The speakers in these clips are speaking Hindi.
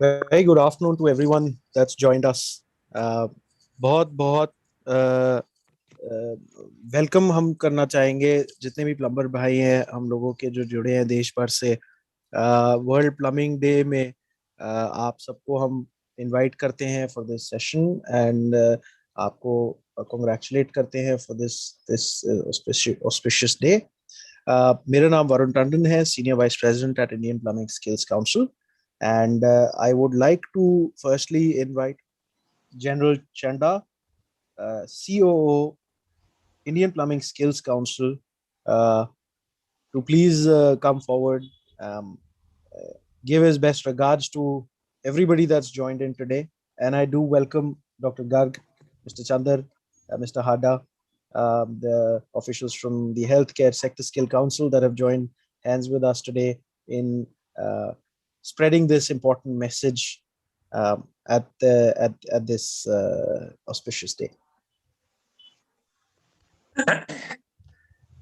Very good afternoon to everyone that's joined us. बहुत बहुत वेलकम हम करना चाहेंगे जितने भी प्लम्बर भाई हैं हम लोगों के जो जुड़े हैं देश भर से। वर्ल्ड प्लम्बिंग डे में आप सबको हम इनवाइट करते हैं फॉर दिस सेशन एंड आपको कॉन्ग्रेचुलेट करते हैं for this this auspicious day. मेरा नाम वरुण टंडन है, senior vice president at Indian plumbing skills council, and I would like to firstly invite General Chanda, COO, Indian Plumbing Skills Council, uh, to please come forward, um, give his best regards to everybody that's joined in today. And I do welcome Dr. Garg, Mr. Chandar, Mr. Hada, the officials from the Healthcare Sector Skill Council that have joined hands with us today in spreading this important message at this auspicious day.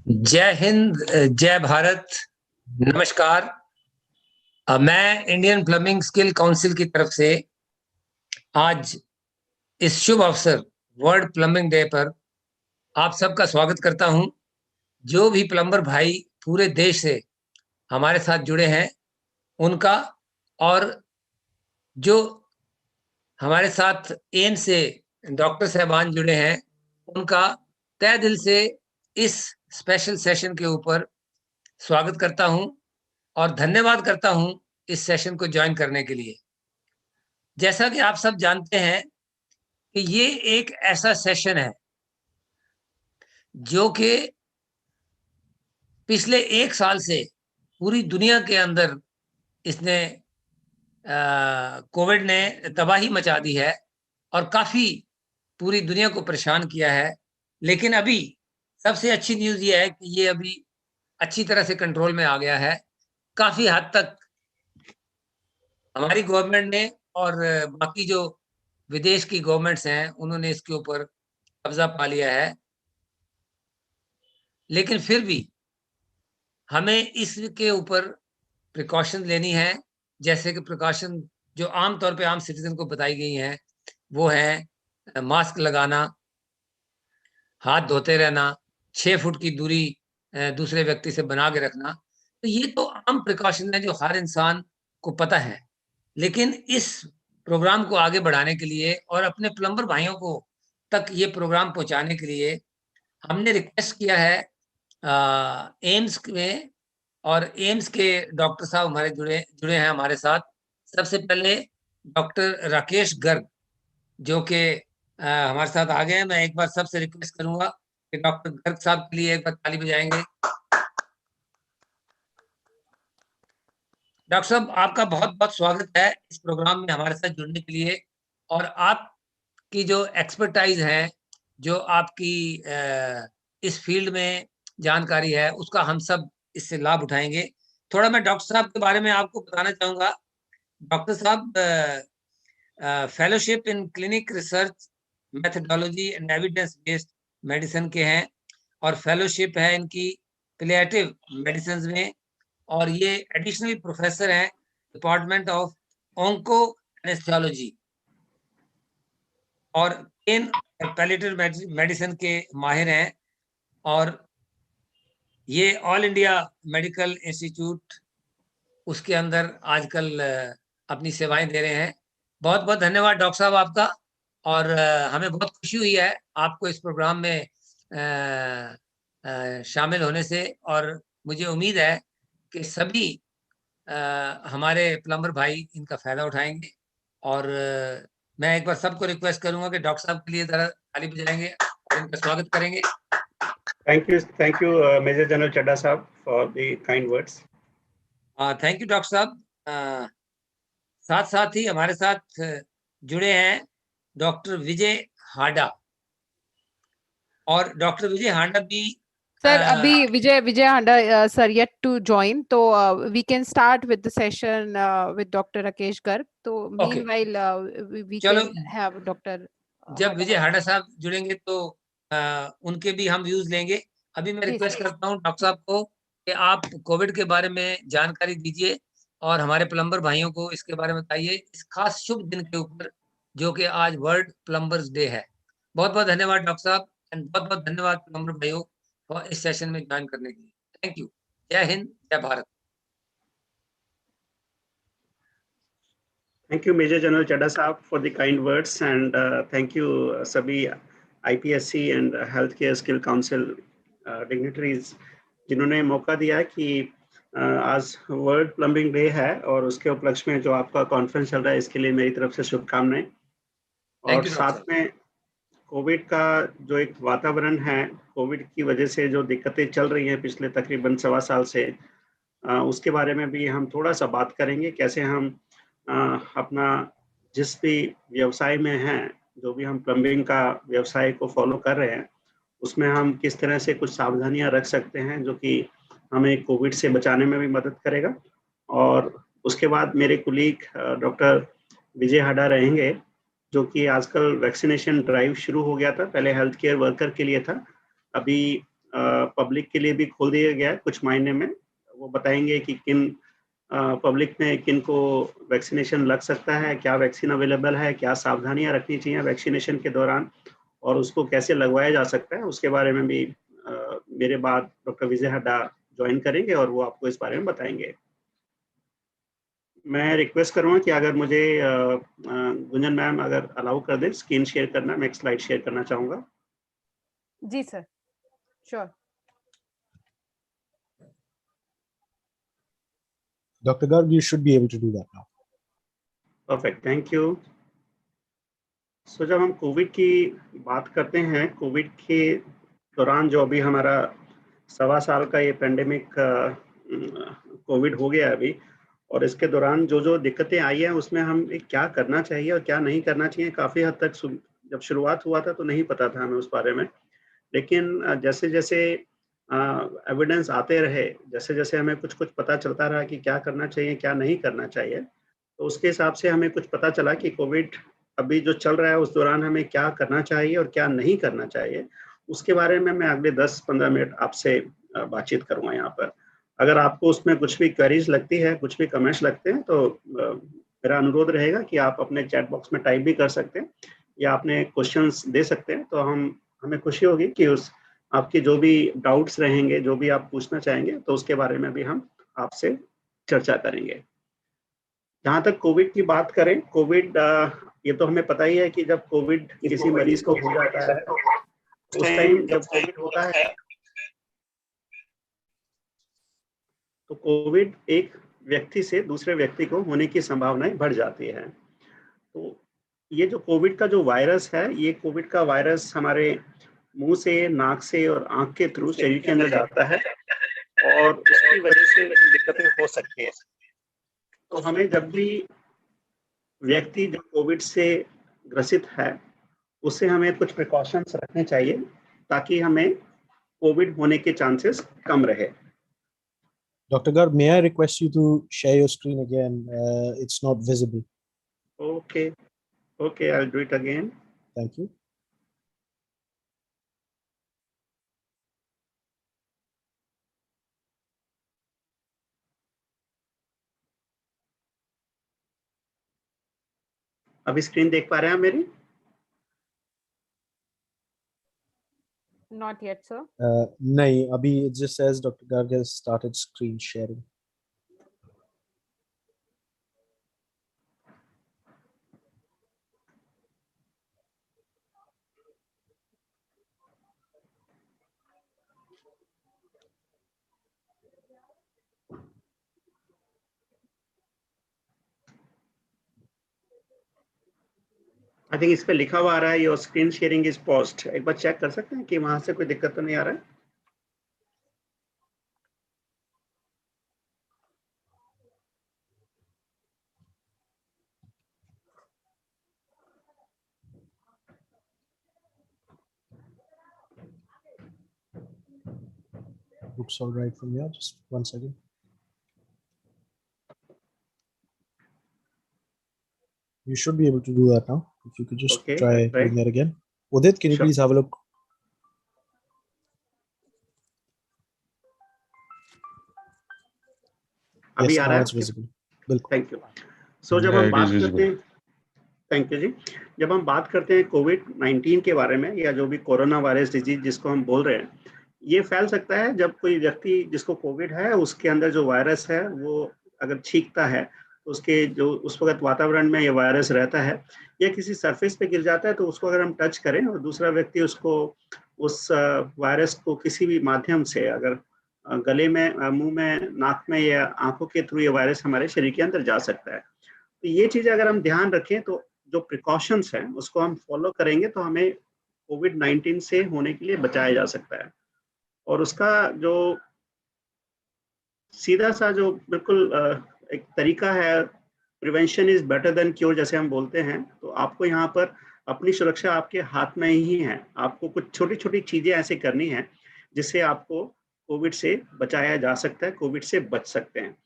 जय हिंद, जय भारत, नमस्कार। मैं इंडियन प्लम्बिंग स्किल काउंसिल की तरफ से आज इस शुभ अवसर वर्ल्ड प्लम्बिंग डे पर आप सबका स्वागत करता हूं। जो भी प्लम्बर भाई पूरे देश से हमारे साथ जुड़े हैं उनका, और जो हमारे साथ एम्स से डॉक्टर साहबान जुड़े हैं उनका तहे दिल से इस स्पेशल सेशन के ऊपर स्वागत करता हूं और धन्यवाद करता हूं इस सेशन को ज्वाइन करने के लिए। जैसा कि आप सब जानते हैं कि ये एक ऐसा सेशन है जो कि पिछले 1 साल से पूरी दुनिया के अंदर इसने कोविड ने तबाही मचा दी है और काफी पूरी दुनिया को परेशान किया है। लेकिन अभी सबसे अच्छी न्यूज़ ये है कि ये अभी अच्छी तरह से कंट्रोल में आ गया है। काफी हद तक हमारी गवर्नमेंट ने और बाकी जो विदेश की गवर्नमेंट्स हैं उन्होंने इसके ऊपर कब्जा पा लिया है। लेकिन फिर भी हमें इसके ऊपर प्रिकॉशन लेनी है। जैसे कि प्रिकॉशन जो आम तौर पे आम सिटीजन को बताई गई हैं वो है मास्क लगाना, हाथ धोते रहना, 6 फुट की दूरी दूसरे व्यक्ति से बना के रखना। तो ये तो आम प्रिकॉशन है जो हर इंसान को पता है। लेकिन इस प्रोग्राम को आगे बढ़ाने के लिए और अपने प्लम्बर भाइयों को तक ये प्रोग्राम पहुंचाने के लिए हमने रिक्वेस्ट किया है एम्स में, और एम्स के डॉक्टर साहब हमारे जुड़े हैं हमारे साथ। सबसे पहले डॉक्टर राकेश गर्ग जो कि हमारे साथ आ गए हैं। मैं एक बार सबसे रिक्वेस्ट करूंगा कि डॉक्टर गर्ग साहब के लिए एक बार ताली बजाएंगे। डॉक्टर साहब, आपका बहुत बहुत स्वागत है इस प्रोग्राम में हमारे साथ जुड़ने के लिए। और आपकी जो एक्सपर्टाइज है, जो आपकी इस फील्ड में जानकारी है, उसका हम सब इससे लाभ उठाएंगे। थोड़ा मैं डॉक्टर साहब के बारे में आपको बताना चाहूँगा। डॉक्टर साहब fellowship in clinic research methodology and evidence based medicine के हैं और फेलोशिप है इनकी पैलिएटिव मेडिसिन में, और ये एडिशनल प्रोफेसर हैं डिपार्टमेंट ऑफ ऑन्को एनेस्थेसियोलॉजी और इन पैलिएटिव मेडिसिन के माहिर हैं। और ये ऑल इंडिया मेडिकल इंस्टीट्यूट उसके अंदर आजकल अपनी सेवाएं दे रहे हैं। बहुत बहुत धन्यवाद डॉक्टर साहब आपका। और हमें बहुत खुशी हुई है आपको इस प्रोग्राम में शामिल होने से, और मुझे उम्मीद है कि सभी हमारे प्लम्बर भाई इनका फायदा उठाएंगे। और मैं एक बार सबको रिक्वेस्ट करूंगा कि डॉक्टर साहब के लिए जरा ताली बजाएंगे और इनका स्वागत करेंगे। Thank you, Major General Chadda Sahab, for the kind words. Thank you doctor साहब। साथ साथ ही हमारे साथ जुड़े हैं डॉक्टर विजय हांडा, और डॉक्टर विजय हांडा भी सर अभी विजय हांडा सर yet to join, तो we can start with the session with Dr. Rakesh Garg. तो meanwhile we can have Dr. जब विजय हांडा साहब जुड़ेंगे तो उनके भी हम व्यूज लेंगे। अभी मैं रिक्वेस्ट करता हूं डॉक्टर साहब को कि आप कोविड के बारे में जानकारी दीजिए और हमारे प्लम्बर भाइयों को इसके बारे में बताइए, इस खास शुभ दिन के ऊपर, जो कि आज वर्ल्ड प्लम्बर्स डे है। बहुत बहुत धन्यवाद डॉक्टर साहब, एंड बहुत बहुत धन्यवाद प्लम्बर भाइयों और इस सेशन में ज्वाइन करने के लिए। Thank you. जय हिंद, जय Bharat. Thank you, Major General Chadha Saab, for the kind words, and thank you सभी IPSC and Healthcare Skill Council dignitaries जिन्होंने मौका दिया कि आज वर्ल्ड प्लम्बिंग डे है और उसके उपलक्ष्य में जो आपका कॉन्फ्रेंस चल रहा है, इसके लिए मेरी तरफ से शुभकामनाएं। और साथ में कोविड का जो एक वातावरण है, कोविड की वजह से जो दिक्कतें चल रही हैं पिछले तकरीबन 1.25 साल से, उसके बारे में भी हम थोड़ा सा बात करेंगे। कैसे हम अपना जिस भी व्यवसाय में हैं, जो भी हम प्लम्बिंग का व्यवसाय को फॉलो कर रहे हैं, उसमें हम किस तरह से कुछ सावधानियां रख सकते हैं जो कि हमें कोविड से बचाने में भी मदद करेगा। और उसके बाद मेरे कुलीग डॉक्टर विजय हड्डा रहेंगे, जो कि आजकल वैक्सीनेशन ड्राइव शुरू हो गया था। पहले हेल्थ केयर वर्कर के लिए था, अभी पब्लिक के लिए भी खोल दिया गया है कुछ महीने में। वो बताएंगे कि किन पब्लिक में किन को वैक्सीनेशन लग सकता है, क्या वैक्सीन अवेलेबल है, क्या सावधानियां रखनी चाहिए वैक्सीनेशन के दौरान, और उसको कैसे लगवाया जा सकता है। उसके बारे में भी मेरे बाद डॉक्टर विजय हड्डा ज्वाइन करेंगे और वो आपको इस बारे में बताएंगे। मैं रिक्वेस्ट करूँगा कि अगर मुझे गुंजन मैम अगर अलाउ कर दे स्क्रीन शेयर करना, मैं एक स्लाइड शेयर करना चाहूँगा। जी sir, sure. Dr. Garg, you should be able to do that now. Perfect, thank you. So जब हम कोविड की बात करते हैं, कोविड के दौरान जो अभी हमारा 1.25 साल का ये पेंडेमिक कोविड हो गया अभी, और इसके दौरान जो जो दिक्कतें आई हैं उसमें हम क्या करना चाहिए और क्या नहीं करना चाहिए, काफ़ी हद तक जब शुरुआत हुआ था तो नहीं पता था हमें उस बारे में। लेकिन जैसे जैसे एविडेंस आते रहे, जैसे जैसे हमें कुछ कुछ पता चलता रहा कि क्या करना चाहिए क्या नहीं करना चाहिए, तो उसके हिसाब से हमें कुछ पता चला कि कोविड अभी जो चल रहा है उस दौरान हमें क्या करना चाहिए और क्या नहीं करना चाहिए। उसके बारे में मैं अगले 10-15 मिनट आपसे बातचीत करूँगा यहाँ पर। अगर आपको उसमें कुछ भी क्वेरीज लगती है, कुछ भी कमेंट्स लगते हैं, तो मेरा अनुरोध रहेगा कि आप अपने चैट बॉक्स में टाइप भी कर सकते हैं या अपने क्वेश्चंस दे सकते हैं। तो हमें खुशी होगी कि उस आपके जो भी डाउट्स रहेंगे, जो भी आप पूछना चाहेंगे, तो उसके बारे में भी हम आपसे चर्चा करेंगे। जहाँ तक कोविड की बात करें, कोविड ये तो हमें पता ही है कि जब कोविड किसी मरीज को हो जाता है, उस टाइम जब कोविड होता है तो कोविड एक व्यक्ति से दूसरे व्यक्ति को होने की संभावनाएं बढ़ जाती है। तो ये जो कोविड का जो वायरस है, ये कोविड का वायरस हमारे मुंह से, नाक से और आंख के थ्रू शरीर के अंदर जाता है और उसकी वजह से दिक्कतें हो सकती है। तो हमें जब भी व्यक्ति जो कोविड से ग्रसित है, उससे हमें कुछ प्रिकॉशंस रखने चाहिए ताकि हमें कोविड होने के चांसेस कम रहे। Dr. Garg, may I request you to share your screen again? It's not visible. Okay, I'll do it again. Thank you. अभी स्क्रीन देख पा रहे हैं मेरी? Not yet, sir. नहीं, अभी it just says Dr. Garg has started screen sharing. I think इस पे लिखा हुआ आ रहा है your screen sharing is paused. एक बार चेक कर सकते हैं कि वहां से कोई दिक्कत तो नहीं आ रहा है? Looks all right from here. Just one second. You should be able to do that now. If you could just try doing that again. Udit, can you please have a look? अभी Yes, आ now रहा it's है? visible. Thank you. सो जब हम बात करते हैं, थैंक यू जी, जब हम बात करते हैं कोविड-19 के बारे में या जो भी कोरोना वायरस डिजीज जिसको हम बोल रहे हैं, ये फैल सकता है जब कोई व्यक्ति जिसको कोविड है उसके अंदर जो वायरस है वो अगर छींकता है तो उसके जो उस वक्त वातावरण में ये वायरस रहता है या किसी सरफेस पे गिर जाता है तो उसको अगर हम टच करें और दूसरा व्यक्ति उसको उस वायरस को किसी भी माध्यम से अगर गले में, मुंह में, नाक में या आंखों के थ्रू ये वायरस हमारे शरीर के अंदर जा सकता है। तो ये चीजें अगर हम ध्यान रखें तो जो प्रिकॉशंस हैं उसको हम फॉलो करेंगे तो हमें कोविड-19 से होने के लिए बचाया जा सकता है। और उसका जो सीधा सा जो बिल्कुल एक तरीका है, prevention is better than cure जैसे हम बोलते हैं, तो आपको यहाँ पर अपनी सुरक्षा आपके हाथ में ही है। आपको कुछ छोटी छोटी चीजें ऐसे करनी है जिससे आपको कोविड से बचाया जा सकता है, कोविड से बच सकते हैं।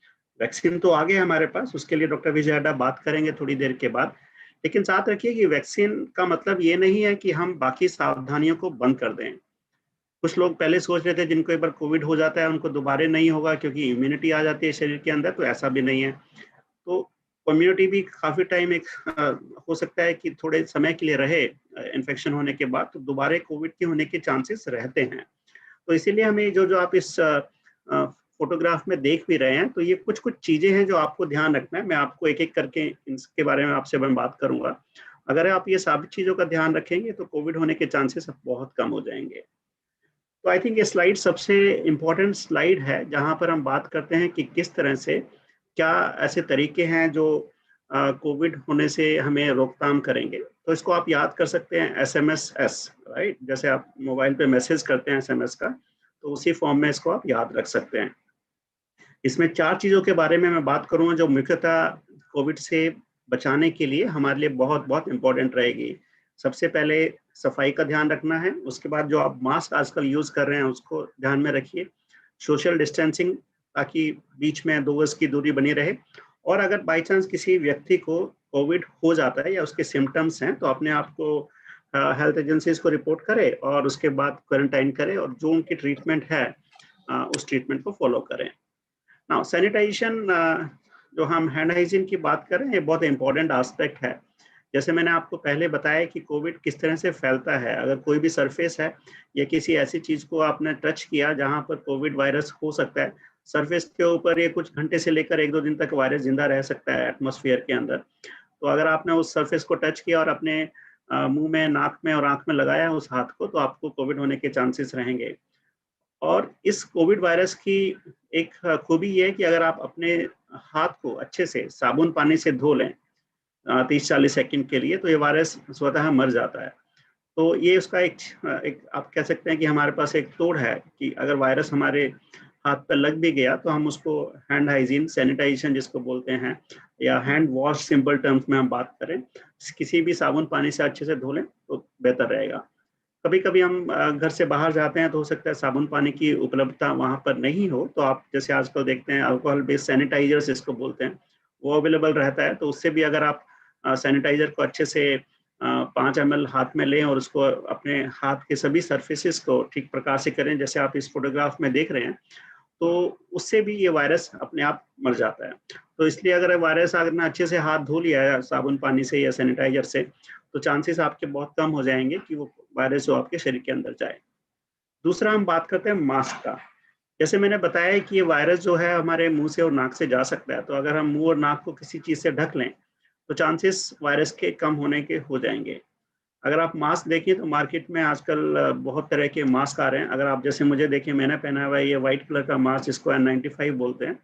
वैक्सीन तो आ गया हमारे पास, उसके लिए डॉक्टर विजय अड्डा बात करेंगे थोड़ी देर के बाद। लेकिन साथ रखिए कि वैक्सीन का मतलब ये नहीं है कि हम बाकी सावधानियों को बंद कर दें। कुछ लोग पहले सोच रहे थे जिनको एक बार कोविड हो जाता है उनको दोबारा नहीं होगा क्योंकि इम्यूनिटी आ जाती है शरीर के अंदर, तो ऐसा भी नहीं है। तो कम्युनिटी भी काफी टाइम एक हो सकता है कि थोड़े समय के लिए रहे इन्फेक्शन होने के बाद, तो दोबारा कोविड के होने के चांसेस रहते हैं। तो इसीलिए हमें जो जो आप इस फोटोग्राफ में देख भी रहे हैं, तो ये कुछ कुछ चीजें हैं जो आपको ध्यान रखना है। मैं आपको एक एक करके इनके बारे में आपसे मैं बात करूंगा। अगर आप ये सभी चीजों का ध्यान रखेंगे तो कोविड होने के चांसेस बहुत कम हो जाएंगे। तो आई थिंक ये स्लाइड सबसे इम्पोर्टेंट स्लाइड है जहां पर हम बात करते हैं कि किस तरह से क्या ऐसे तरीके हैं जो कोविड होने से हमें रोकथाम करेंगे। तो इसको आप याद कर सकते हैं SMS, राइट? जैसे आप मोबाइल पे मैसेज करते हैं SMS का, तो उसी फॉर्म में इसको आप याद रख सकते हैं। इसमें 4 चीजों के बारे में मैं बात करूंगा जो मुख्यतः कोविड से बचाने के लिए हमारे लिए बहुत बहुत इंपॉर्टेंट रहेगी। सबसे पहले सफाई का ध्यान रखना है, उसके बाद जो आप मास्क आजकल यूज कर रहे हैं उसको ध्यान में रखिए, सोशल डिस्टेंसिंग ताकि बीच में 2 गज की दूरी बनी रहे, और अगर बाई चांस किसी व्यक्ति को कोविड हो जाता है या उसके सिम्टम्स हैं तो अपने आप को हेल्थ एजेंसीज को रिपोर्ट करे और उसके बाद क्वारंटाइन करे और जो उनकी ट्रीटमेंट है उस ट्रीटमेंट को फॉलो करें। नाउ सैनिटाइजेशन, जो हम हैंड हाइजीन की बात कर रहे हैं, ये बहुत इंपॉर्टेंट एस्पेक्ट है। जैसे मैंने आपको पहले बताया कि कोविड किस तरह से फैलता है। अगर कोई भी सरफेस है या किसी ऐसी चीज को आपने टच किया जहां पर कोविड वायरस हो सकता है, सरफेस के ऊपर ये कुछ घंटे से लेकर 1-2 दिन तक वायरस जिंदा रह सकता है एटमॉस्फेयर के अंदर। तो अगर आपने उस सरफेस को टच किया और अपने मुंह में, नाक में और आंख में लगाया उस हाथ को, तो आपको कोविड होने के चांसेस रहेंगे। और इस कोविड वायरस की एक खूबी ये है कि अगर आप अपने हाथ को अच्छे से साबुन पानी से धो लें 30-40 सेकंड के लिए, तो ये वायरस स्वतः मर जाता है। तो ये उसका एक आप कह सकते हैं कि हमारे पास एक तोड़ है कि अगर वायरस हमारे हाथ पर लग भी गया तो हम उसको हैंड हाइजीन, सैनिटाइजेशन जिसको बोलते हैं, या हैंड वॉश सिंपल टर्म्स में हम बात करें, किसी भी साबुन पानी से अच्छे से धो लें तो बेहतर रहेगा। कभी कभी हम घर से बाहर जाते हैं तो हो सकता है साबुन पानी की उपलब्धता वहां पर नहीं हो, तो आप जैसे आजकल देखते हैं अल्कोहल बेस्ड सैनिटाइजर्स इसको बोलते हैं, वो अवेलेबल रहता है। तो उससे भी अगर आप सैनिटाइजर को अच्छे से 5 ml हाथ में लें और उसको अपने हाथ के सभी सर्फेसिस को ठीक प्रकार से करें जैसे आप इस फोटोग्राफ में देख रहे हैं, तो उससे भी ये वायरस अपने आप मर जाता है। तो इसलिए अगर वायरस आपने अच्छे से हाथ धो लिया है साबुन पानी से या सैनिटाइजर से, तो चांसेस आपके बहुत कम हो जाएंगे कि वो वायरस जो आपके शरीर के अंदर जाए। दूसरा हम बात करते हैं मास्क का। जैसे मैंने बताया कि ये वायरस जो है हमारे मुंह से और नाक से जा सकता है, तो अगर हम मुंह और नाक को किसी चीज से ढक लें तो चांसेस वायरस के कम होने के हो जाएंगे। अगर आप मास्क देखिए तो मार्केट में आजकल बहुत तरह के मास्क आ रहे हैं। अगर आप जैसे मुझे देखिए, मैंने पहना हुआ है ये व्हाइट कलर का मास्क जिसको N95 बोलते हैं,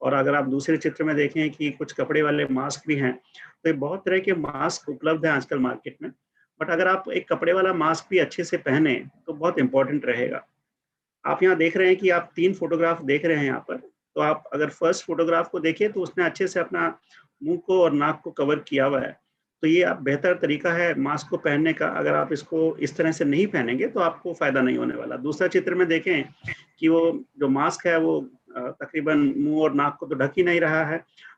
और अगर आप दूसरे चित्र में देखें कि कुछ कपड़े वाले मास्क भी हैं, तो ये बहुत तरह के मास्क उपलब्ध हैं आजकल मार्केट में। बट अगर आप एक कपड़े वाला मास्क भी अच्छे से पहने तो बहुत इंपॉर्टेंट रहेगा। आप यहाँ देख रहे हैं कि आप 3 फोटोग्राफ देख रहे हैं यहाँ पर, तो आप अगर फर्स्ट फोटोग्राफ को देखिए तो उसने अच्छे से अपना मुंह को और नाक को कवर किया हुआ है। तो ये आप बेहतर तरीका है मास्क को पहनने का। अगर आप इसको इस तरह से नहीं पहनेंगे तो आपको फायदा नहीं होने वाला। दूसरा चित्र में देखें कि वो जो मास्क है वो तकरीबन मुंह और नाक को तो ढक ही नहीं रहा है,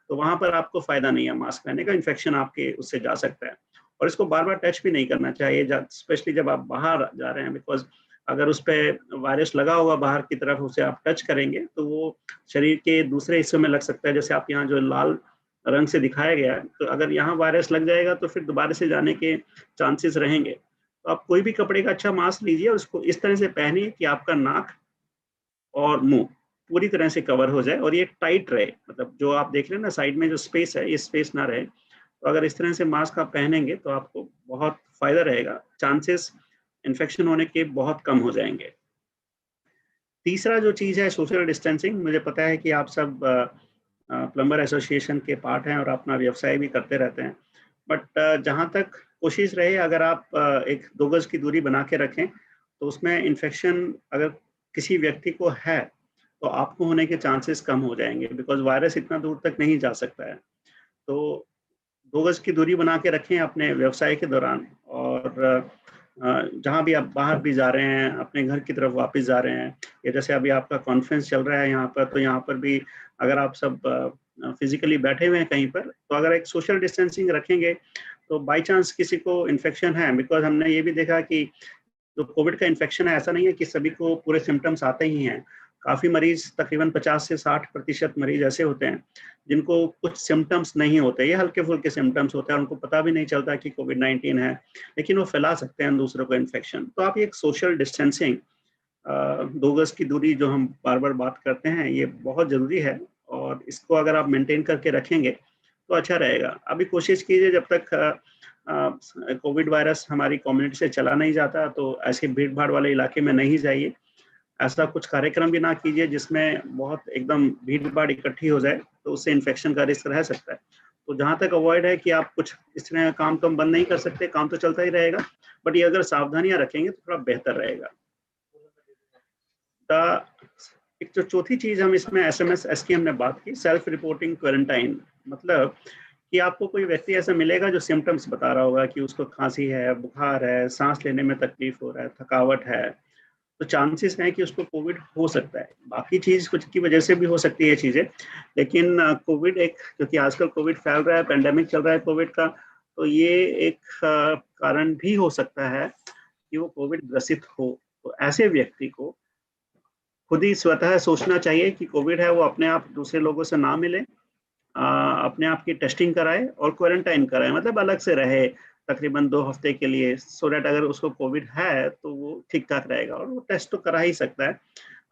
तो वहां पर आपको फायदा नहीं है मास्क पहनने का, इन्फेक्शन आपके उससे जा सकता है। और इसको बार बार टच भी नहीं करना चाहिए, स्पेशली जब आप बाहर जा रहे हैं, बिकॉज अगर उस पर वायरस लगा होगा बाहर की तरफ, उसे आप टच करेंगे तो वो शरीर के दूसरे हिस्सों में लग सकता है। जैसे आप यहाँ जो लाल रंग से दिखाया गया है, तो अगर यहाँ वायरस लग जाएगा तो फिर दोबारा से जाने के चांसेस रहेंगे। तो आप कोई भी कपड़े का अच्छा मास्क लीजिए और उसको इस तरह से पहनिए कि आपका नाक और मुंह पूरी तरह से कवर हो जाए और ये टाइट रहे, मतलब जो आप देख रहे हैं ना साइड में जो स्पेस है, ये स्पेस ना रहे। तो अगर इस तरह से मास्क आप पहनेंगे तो आपको बहुत फायदा रहेगा, चांसेस इन्फेक्शन होने के बहुत कम हो जाएंगे। तीसरा जो चीज़ है सोशल डिस्टेंसिंग। मुझे पता है कि आप सब प्लम्बर एसोसिएशन के पार्ट हैं और अपना व्यवसाय भी करते रहते हैं, बट जहाँ तक कोशिश रहे, अगर आप 1-2 गज की दूरी बना के रखें तो उसमें इन्फेक्शन अगर किसी व्यक्ति को है तो आपको होने के चांसेस कम हो जाएंगे, बिकॉज वायरस इतना दूर तक नहीं जा सकता है। तो 2 गज की दूरी बना के रखें अपने व्यवसाय के दौरान, और जहाँ भी आप बाहर भी जा रहे हैं, अपने घर की तरफ वापस जा रहे हैं, या जैसे अभी आपका कॉन्फ्रेंस चल रहा है यहाँ पर, तो यहाँ पर भी अगर आप सब फिजिकली बैठे हुए हैं कहीं पर, तो अगर एक सोशल डिस्टेंसिंग रखेंगे तो बाई चांस किसी को इन्फेक्शन है, बिकॉज हमने ये भी देखा कि जो कोविड का इन्फेक्शन है, ऐसा नहीं है कि सभी को पूरे सिम्टम्स आते ही हैं। काफ़ी मरीज, तकरीबन 50 से 60% मरीज ऐसे होते हैं जिनको कुछ सिम्टम्स नहीं होते, ये हल्के फुल्के सिम्टम्स होते हैं, उनको पता भी नहीं चलता कि कोविड-19 है, लेकिन वो फैला सकते हैं दूसरों को इन्फेक्शन। तो आप ये एक सोशल डिस्टेंसिंग, 2 गज की दूरी जो हम बार बार बात करते हैं, ये बहुत ज़रूरी है, और इसको अगर आप मेंटेन करके रखेंगे तो अच्छा रहेगा। अभी कोशिश कीजिए जब तक कोविड वायरस हमारी कम्युनिटी से चला नहीं जाता तो ऐसे भीड़ भाड़ वाले इलाके में नहीं जाइए। ऐसा कुछ कार्यक्रम भी ना कीजिए जिसमें बहुत एकदम भीड़ भाड़ इकट्ठी हो जाए, तो उससे इन्फेक्शन का रिस्क रह सकता है। तो जहाँ तक अवॉइड है कि आप कुछ इस तरह का काम तो हम बंद नहीं कर सकते, काम तो चलता ही रहेगा, बट ये अगर सावधानियां रखेंगे तो थोड़ा बेहतर रहेगा। एक जो चौथी चीज हम इसमें SMS की हमने बात की, सेल्फ रिपोर्टिंग क्वारंटाइन। मतलब कि आपको कोई व्यक्ति ऐसा मिलेगा जो सिम्टम्स बता रहा होगा कि उसको खांसी है, बुखार है, सांस लेने में तकलीफ हो रहा है, थकावट है, तो चांसेस हैं कि उसको कोविड हो सकता है। बाकी चीज कुछ की वजह से भी हो सकती है ये चीजें, लेकिन कोविड एक, क्योंकि आजकल कोविड फैल रहा है, पेंडेमिक चल रहा है कोविड का, तो ये एक कारण भी हो सकता है कि वो कोविड ग्रसित हो। तो ऐसे व्यक्ति को खुद ही स्वतः सोचना चाहिए कि कोविड है, वो अपने आप दूसरे लोगों से ना मिले, अपने आप की टेस्टिंग कराए और क्वारंटाइन कराए, मतलब अलग से रहे तकरीबन 2 हफ्ते के लिए, सो दैट अगर उसको कोविड है तो वो ठीक ठाक रहेगा, और वो टेस्ट तो करा ही सकता है,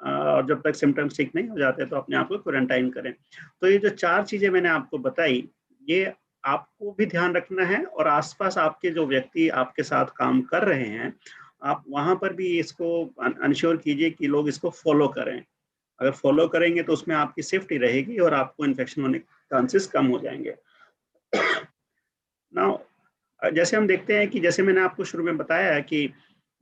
और जब तक सिम्टम्स ठीक नहीं हो जाते तो अपने आप को क्वारंटाइन करें। तो ये जो 4 चीजें मैंने आपको बताई, ये आपको भी ध्यान रखना है, और आसपास आपके जो व्यक्ति आपके साथ काम कर रहे हैं, आप वहां पर भी इसको इंश्योर कीजिए कि लोग इसको फॉलो करें। अगर फॉलो करेंगे तो उसमें आपकी सेफ्टी रहेगी और आपको इन्फेक्शन होने के चांसेस कम हो जाएंगे। नाउ जैसे हम देखते हैं कि जैसे मैंने आपको शुरू में बताया है कि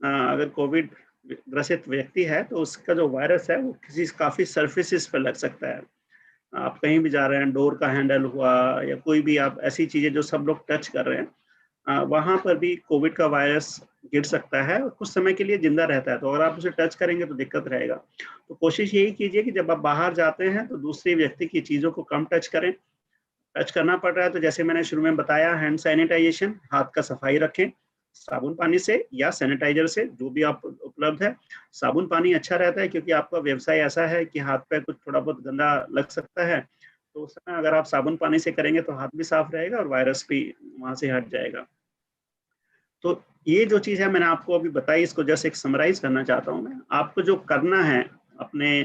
अगर कोविड ग्रसित व्यक्ति है तो उसका जो वायरस है वो किसी काफ़ी सर्फेसिस पर लग सकता है। आप कहीं भी जा रहे हैं, डोर का हैंडल हुआ या कोई भी आप ऐसी चीज़ें जो सब लोग टच कर रहे हैं, वहाँ पर भी कोविड का वायरस गिर सकता है और कुछ समय के लिए जिंदा रहता है। तो अगर आप उसे टच करेंगे तो दिक्कत रहेगा। तो कोशिश यही कीजिए कि जब आप बाहर जाते हैं तो दूसरे व्यक्ति की चीज़ों को कम टच करें। टच करना पड़ रहा है तो जैसे मैंने शुरू में बताया, हैंड सैनिटाइजेशन, हाथ का सफाई रखें साबुन पानी से या सैनिटाइजर से, जो भी आप उपलब्ध है। साबुन पानी अच्छा रहता है क्योंकि आपका व्यवसाय ऐसा है कि हाथ पे कुछ थोड़ा बहुत गंदा लग सकता है, तो उस समय अगर आप साबुन पानी से करेंगे तो हाथ भी साफ रहेगा और वायरस भी वहाँ से हट जाएगा। तो ये जो चीज़ है मैंने आपको अभी बताई, इसको जस्ट एक समराइज करना चाहता हूँ मैं। आपको जो करना है अपने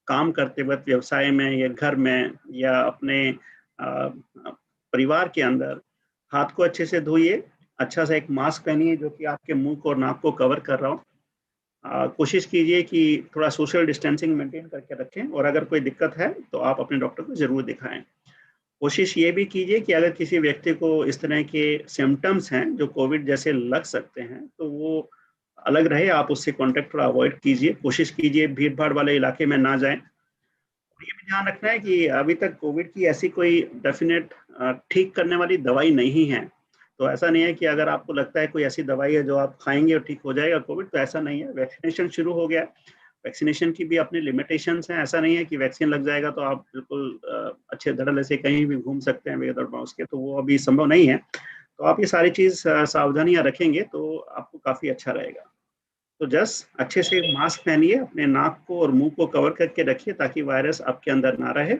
काम करते वक्त व्यवसाय में या घर में या अपने परिवार के अंदर, हाथ को अच्छे से धोइए, अच्छा सा एक मास्क पहनिए जो कि आपके मुंह को और नाक को कवर कर रहा हो। कोशिश कीजिए कि थोड़ा सोशल डिस्टेंसिंग मेंटेन करके रखें, और अगर कोई दिक्कत है तो आप अपने डॉक्टर को ज़रूर दिखाएं। कोशिश ये भी कीजिए कि अगर किसी व्यक्ति को इस तरह के सिम्टम्स हैं जो कोविड जैसे लग सकते हैं तो वो अलग रहे, आप उससे कांटेक्ट थोड़ा अवॉइड कीजिए। कोशिश कीजिए भीड़ भाड़ वाले इलाके में ना जाएं। ये भी ध्यान रखना है कि अभी तक कोविड की ऐसी कोई डेफिनेट ठीक करने वाली दवाई नहीं है। तो ऐसा नहीं है कि अगर आपको लगता है कोई ऐसी दवाई है जो आप खाएंगे और ठीक हो जाएगा कोविड, तो ऐसा नहीं है। वैक्सीनेशन शुरू हो गया, वैक्सीनेशन की भी अपनी लिमिटेशंस हैं। ऐसा नहीं है कि वैक्सीन लग जाएगा तो आप बिल्कुल अच्छे धड़ल्ले से कहीं भी घूम सकते हैं बगैर मास्क के, तो वो अभी संभव नहीं है। तो आप ये सारी चीज़ सावधानियां रखेंगे तो आपको काफ़ी अच्छा रहेगा। तो जस्ट अच्छे से मास्क पहनिए, अपने नाक को और मुंह को कवर करके रखिए ताकि वायरस आपके अंदर ना रहे।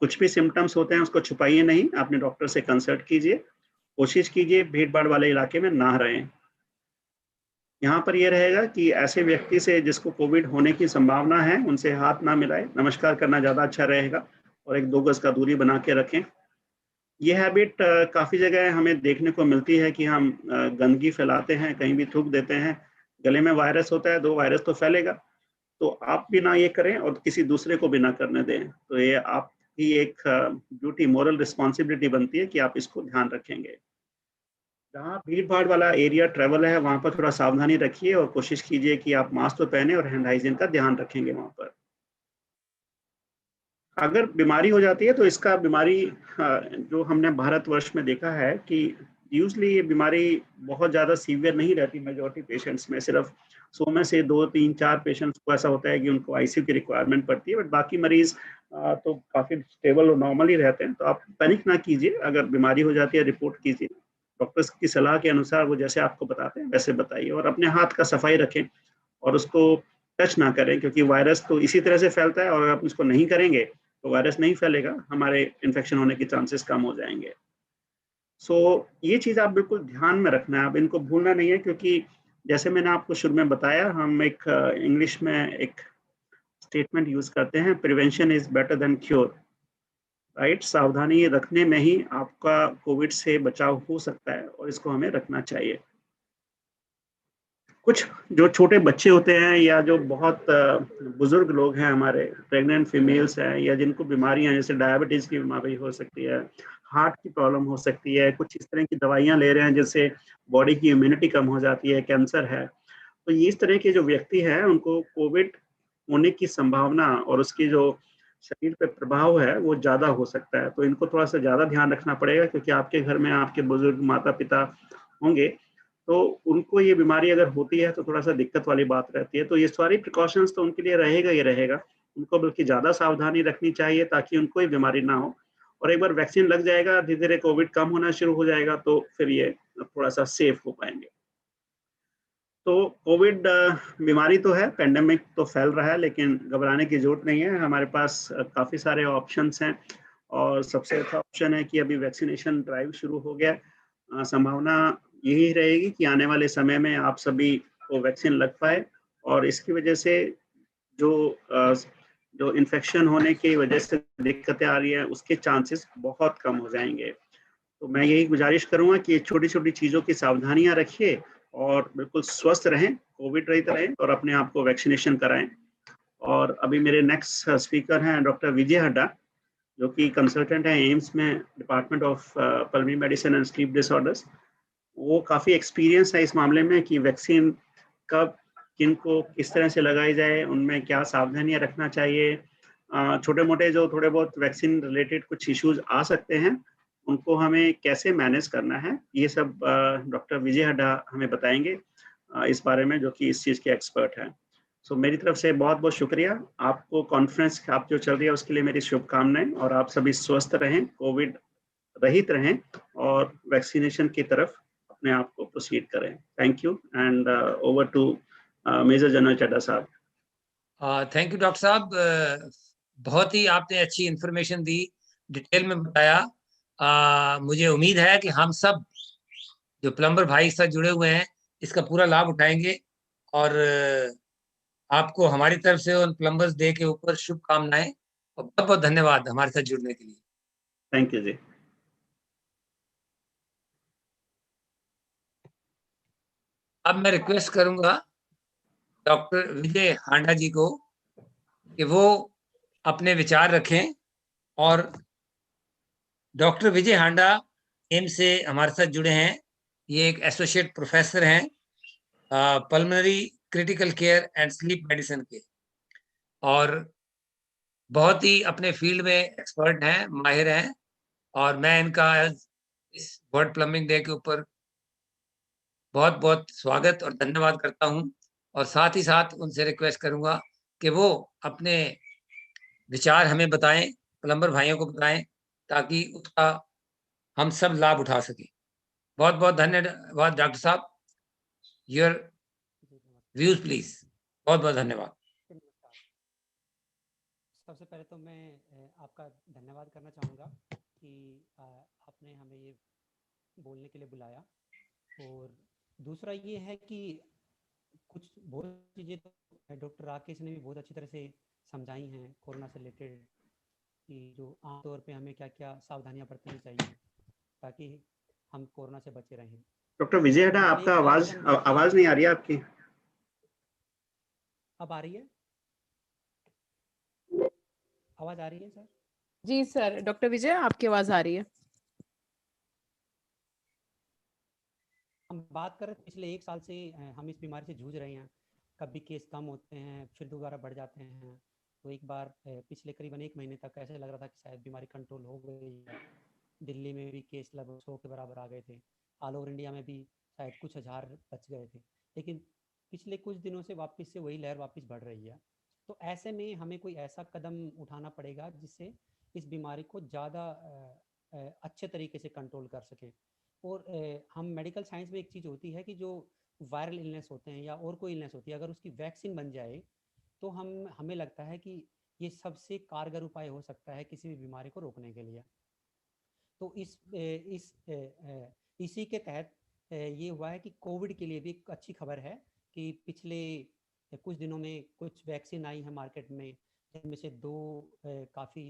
कुछ भी सिम्टम्स होते हैं उसको छुपाइए नहीं, अपने डॉक्टर से कंसल्ट कीजिए, कोशिश कीजिए भीड़ भाड़ वाले इलाके में ना रहें। यहाँ पर यह रहेगा कि ऐसे व्यक्ति से जिसको कोविड होने की संभावना है उनसे हाथ ना मिलाएं, नमस्कार करना ज़्यादा अच्छा रहेगा और 1-2 गज का दूरी बना के रखें। ये हैबिट काफ़ी जगह हमें देखने को मिलती है कि हम गंदगी फैलाते हैं, कहीं भी थूक देते हैं, गले में वायरस होता है, 2 वायरस तो फैलेगा, तो आप भी ना ये करें और किसी दूसरे को भी ना करने दें। तो ये आपकी एक ड्यूटी, मोरल रिस्पॉन्सिबिलिटी बनती है कि आप इसको ध्यान रखेंगे। जहाँ भीड़-भाड़ वाला एरिया ट्रैवल है, वहाँ पर थोड़ा सावधानी रखिए और कोशिश कीजिए कि आप मास्क तो पहने और हैंड हाइजीन का ध्यान रखेंगे वहाँ पर। अगर बीमारी हो जाती है तो इसका बीमारी जो हमने भारतवर्ष में देखा है कि यूजुअली ये बीमारी बहुत ज़्यादा सीवियर नहीं रहती मेजॉरिटी पेशेंट्स में, सिर्फ 100 में से 2, 3, 4 पेशेंट्स को ऐसा होता है कि उनको आईसीयू की रिक्वायरमेंट पड़ती है, बट बाकी मरीज तो काफ़ी स्टेबल और नॉर्मल ही रहते हैं। तो आप पैनिक ना कीजिए, अगर बीमारी हो जाती है रिपोर्ट कीजिए, डॉक्टर्स की सलाह के अनुसार वो जैसे आपको बताते हैं वैसे बताइए और अपने हाथ का सफाई रखें और उसको टच ना करें, क्योंकि वायरस तो इसी तरह से फैलता है और अगर आप इसको नहीं करेंगे तो वायरस नहीं फैलेगा, हमारे इन्फेक्शन होने के चांसेस कम हो जाएंगे। सो ये चीज़ आप बिल्कुल ध्यान में रखना है, आप इनको भूलना नहीं है, क्योंकि जैसे मैंने आपको शुरू में बताया, हम एक इंग्लिश में एक स्टेटमेंट यूज़ करते हैं, prevention is better than cure, right? सावधानी रखने में ही आपका कोविड से बचाव हो सकता है और इसको हमें रखना चाहिए। कुछ जो छोटे बच्चे होते हैं या जो बहुत बुजुर्ग लोग हैं, हमारे प्रेग्नेंट फीमेल्स हैं या जिनको बीमारियां जैसे डायबिटीज की बीमारी हो सकती है, हार्ट की प्रॉब्लम हो सकती है, कुछ इस तरह की दवाइयां ले रहे हैं जिससे बॉडी की इम्यूनिटी कम हो जाती है, कैंसर है, तो ये इस तरह के जो व्यक्ति हैं उनको कोविड होने की संभावना और उसकी जो शरीर पे प्रभाव है वो ज़्यादा हो सकता है। तो इनको थोड़ा सा ज़्यादा ध्यान रखना पड़ेगा, क्योंकि आपके घर में आपके बुजुर्ग माता पिता होंगे, तो उनको ये बीमारी अगर होती है तो थोड़ा सा दिक्कत वाली बात रहती है। तो ये सारी प्रिकॉशंस तो उनके लिए रहेगा ही रहेगा, उनको बल्कि ज़्यादा सावधानी रखनी चाहिए ताकि उनको ये बीमारी ना हो। और एक बार वैक्सीन लग जाएगा, धीरे धीरे कोविड कम होना शुरू हो जाएगा, तो फिर ये थोड़ा सा सेफ हो पाएंगे। तो कोविड बीमारी तो है, पेंडेमिक तो फैल रहा है, लेकिन घबराने की जरूरत नहीं है। हमारे पास काफ़ी सारे ऑप्शंस हैं और सबसे अच्छा ऑप्शन है कि अभी वैक्सीनेशन ड्राइव शुरू हो गया। संभावना यही रहेगी कि आने वाले समय में आप सभी को वैक्सीन लग पाए और इसकी वजह से जो जो इन्फेक्शन होने की वजह से दिक्कतें आ रही हैं उसके चांसेस बहुत कम हो जाएंगे। तो मैं यही गुजारिश करूंगा कि छोटी छोटी चीज़ों की सावधानियां रखिए और बिल्कुल स्वस्थ रहें, कोविड रहित रहें और अपने आप को वैक्सीनेशन कराएं। और अभी मेरे नेक्स्ट स्पीकर हैं डॉक्टर विजय हड्डा, जो कि कंसल्टेंट हैं एम्स में, department of pulmonary medicine and sleep disorders. वो काफ़ी एक्सपीरियंस है इस मामले में कि वैक्सीन कब किन को किस तरह से लगाई जाए, उनमें क्या सावधानियां रखना चाहिए, छोटे मोटे जो थोड़े बहुत वैक्सीन रिलेटेड कुछ इश्यूज आ सकते हैं उनको हमें कैसे मैनेज करना है, ये सब डॉक्टर विजय हड्डा हमें बताएंगे इस बारे में, जो कि इस चीज़ के एक्सपर्ट हैं। सो मेरी तरफ से बहुत बहुत शुक्रिया। आपको कॉन्फ्रेंस आप जो चल रही है उसके लिए मेरी शुभकामनाएं और आप सभी स्वस्थ रहें, कोविड रहित रहें और वैक्सीनेशन की तरफ अपने आप को प्रोसीड करें। Thank you and over to major general Chadha साहब। थैंक यू डॉक्टर साहब, बहुत ही आपने अच्छी इंफॉर्मेशन दी, डिटेल में बताया। मुझे उम्मीद है कि हम सब जो प्लम्बर भाई साथ जुड़े हुए हैं इसका पूरा लाभ उठाएंगे और आपको हमारी तरफ से उन प्लम्बर्स डे के ऊपर शुभकामनाएं और बहुत बहुत धन्यवाद हमारे साथ जुड़ने के लिए। थैंक यू जी। अब मैं रिक्वेस्ट करूंगा डॉक्टर विजय हांडा जी को कि वो अपने विचार रखें। और डॉक्टर विजय हांडा एम्स से हमारे साथ जुड़े हैं, ये एक एसोसिएट प्रोफेसर हैं pulmonary critical care and sleep medicine के, और बहुत ही अपने फील्ड में एक्सपर्ट हैं, माहिर हैं। और मैं इनका इस वर्ल्ड प्लम्बिंग डे के ऊपर बहुत बहुत स्वागत और धन्यवाद करता हूं, और साथ ही साथ उनसे रिक्वेस्ट करूंगा कि वो अपने विचार हमें बताएं, प्लम्बर भाइयों को बताएं, ताकि उसका हम सब लाभ उठा सकें। बहुत बहुत धन्यवाद डॉक्टर साहब, योर व्यूज प्लीज। बहुत बहुत धन्यवाद। सबसे पहले तो मैं आपका धन्यवाद करना चाहूँगा कि आपने हमें ये बोलने के लिए बुलाया। और दूसरा ये है कि कुछ बहुत चीज़ें तो डॉक्टर राकेश ने भी बहुत अच्छी तरह से समझाई हैं कोरोना से रिलेटेड, कि जो आमतौर पे हमें क्या क्या सावधानियां बरतनी चाहिए ताकि हम कोरोना से बचे रहें। डॉक्टर विजय हड्डा, आपका आवाज नहीं आ रही है आपकी। अब आ रही है? आवाज आ रही है सर? जी सर, डॉक्टर विजय आपकी आवाज आ रही है। हम बात करें पिछले 1 साल से हम इस बीमारी से जूझ रहे हैं। कभी केस कम होते हैं फिर दोबारा बढ़ जाते हैं। तो एक बार पिछले करीबन 1 महीने तक ऐसे लग रहा था कि शायद बीमारी कंट्रोल हो गई है। दिल्ली में भी केस लगभग 100 के बराबर आ गए थे। ऑल ओवर इंडिया में भी शायद कुछ हज़ार बच गए थे। लेकिन पिछले कुछ दिनों से वापस से वही लहर वापस बढ़ रही है। तो ऐसे में हमें कोई ऐसा कदम उठाना पड़ेगा जिससे इस बीमारी को ज़्यादा अच्छे तरीके से कंट्रोल कर सकें। और हम मेडिकल साइंस में एक चीज़ होती है कि जो वायरल इलनेस होते हैं या और कोई इलनेस होती है, अगर उसकी वैक्सीन बन जाए तो हमें लगता है कि ये सबसे कारगर उपाय हो सकता है किसी भी बीमारी को रोकने के लिए। तो इसी के तहत ये हुआ है कि कोविड के लिए भी एक अच्छी खबर है कि पिछले कुछ दिनों में कुछ वैक्सीन आई है मार्केट में, जिनमें से 2 काफ़ी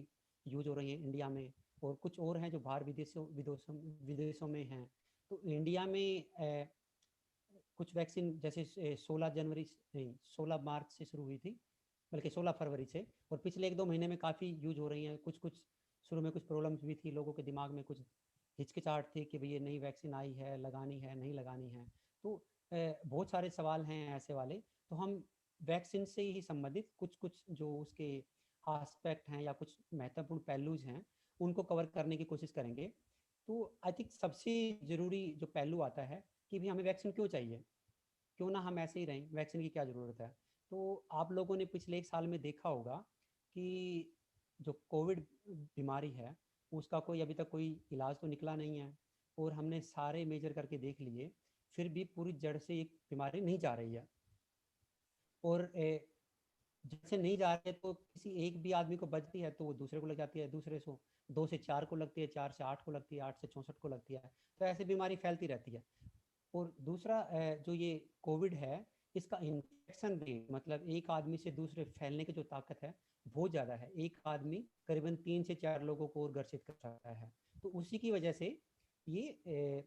यूज हो रही हैं इंडिया में, और कुछ और हैं जो बाहर विदेशों में हैं। तो इंडिया में कुछ वैक्सीन जैसे 16 मार्च से शुरू हुई थी, बल्कि 16 फरवरी से, और पिछले 1-2 महीने में काफ़ी यूज हो रही हैं। कुछ शुरू में कुछ प्रॉब्लम्स भी थी, लोगों के दिमाग में कुछ हिचकिचाहट थी कि भाई ये नई वैक्सीन आई है, लगानी है नहीं लगानी है। तो बहुत सारे सवाल हैं ऐसे वाले। तो हम वैक्सीन से ही संबंधित कुछ जो उसके आस्पेक्ट हैं या कुछ महत्वपूर्ण पहलूज हैं उनको कवर करने की कोशिश करेंगे। तो आई थिंक सबसे ज़रूरी जो पहलू आता है कि भाई हमें वैक्सीन क्यों चाहिए, क्यों ना हम ऐसे ही रहें, वैक्सीन की क्या ज़रूरत है। तो आप लोगों ने पिछले 1 साल में देखा होगा कि जो कोविड बीमारी है उसका कोई अभी तक कोई इलाज तो निकला नहीं है, और हमने सारे मेजर करके देख लिए, फिर भी पूरी जड़ से एक बीमारी नहीं जा रही है। और जैसे नहीं जा रही है तो किसी एक भी आदमी को बचती है तो वो दूसरे को लग जाती है, दूसरे से 2 से 4 को लगती है, 4 से 8 को लगती है, 8 से 64 को लगती है। तो ऐसे बीमारी फैलती रहती है। और दूसरा जो ये कोविड है, इसका इन्फेक्शन रेट, मतलब एक आदमी से दूसरे फैलने की जो ताकत है बहुत ज़्यादा है। एक आदमी करीबन 3 से 4 लोगों को और ग्रसित कर सकता है। तो उसी की वजह से ये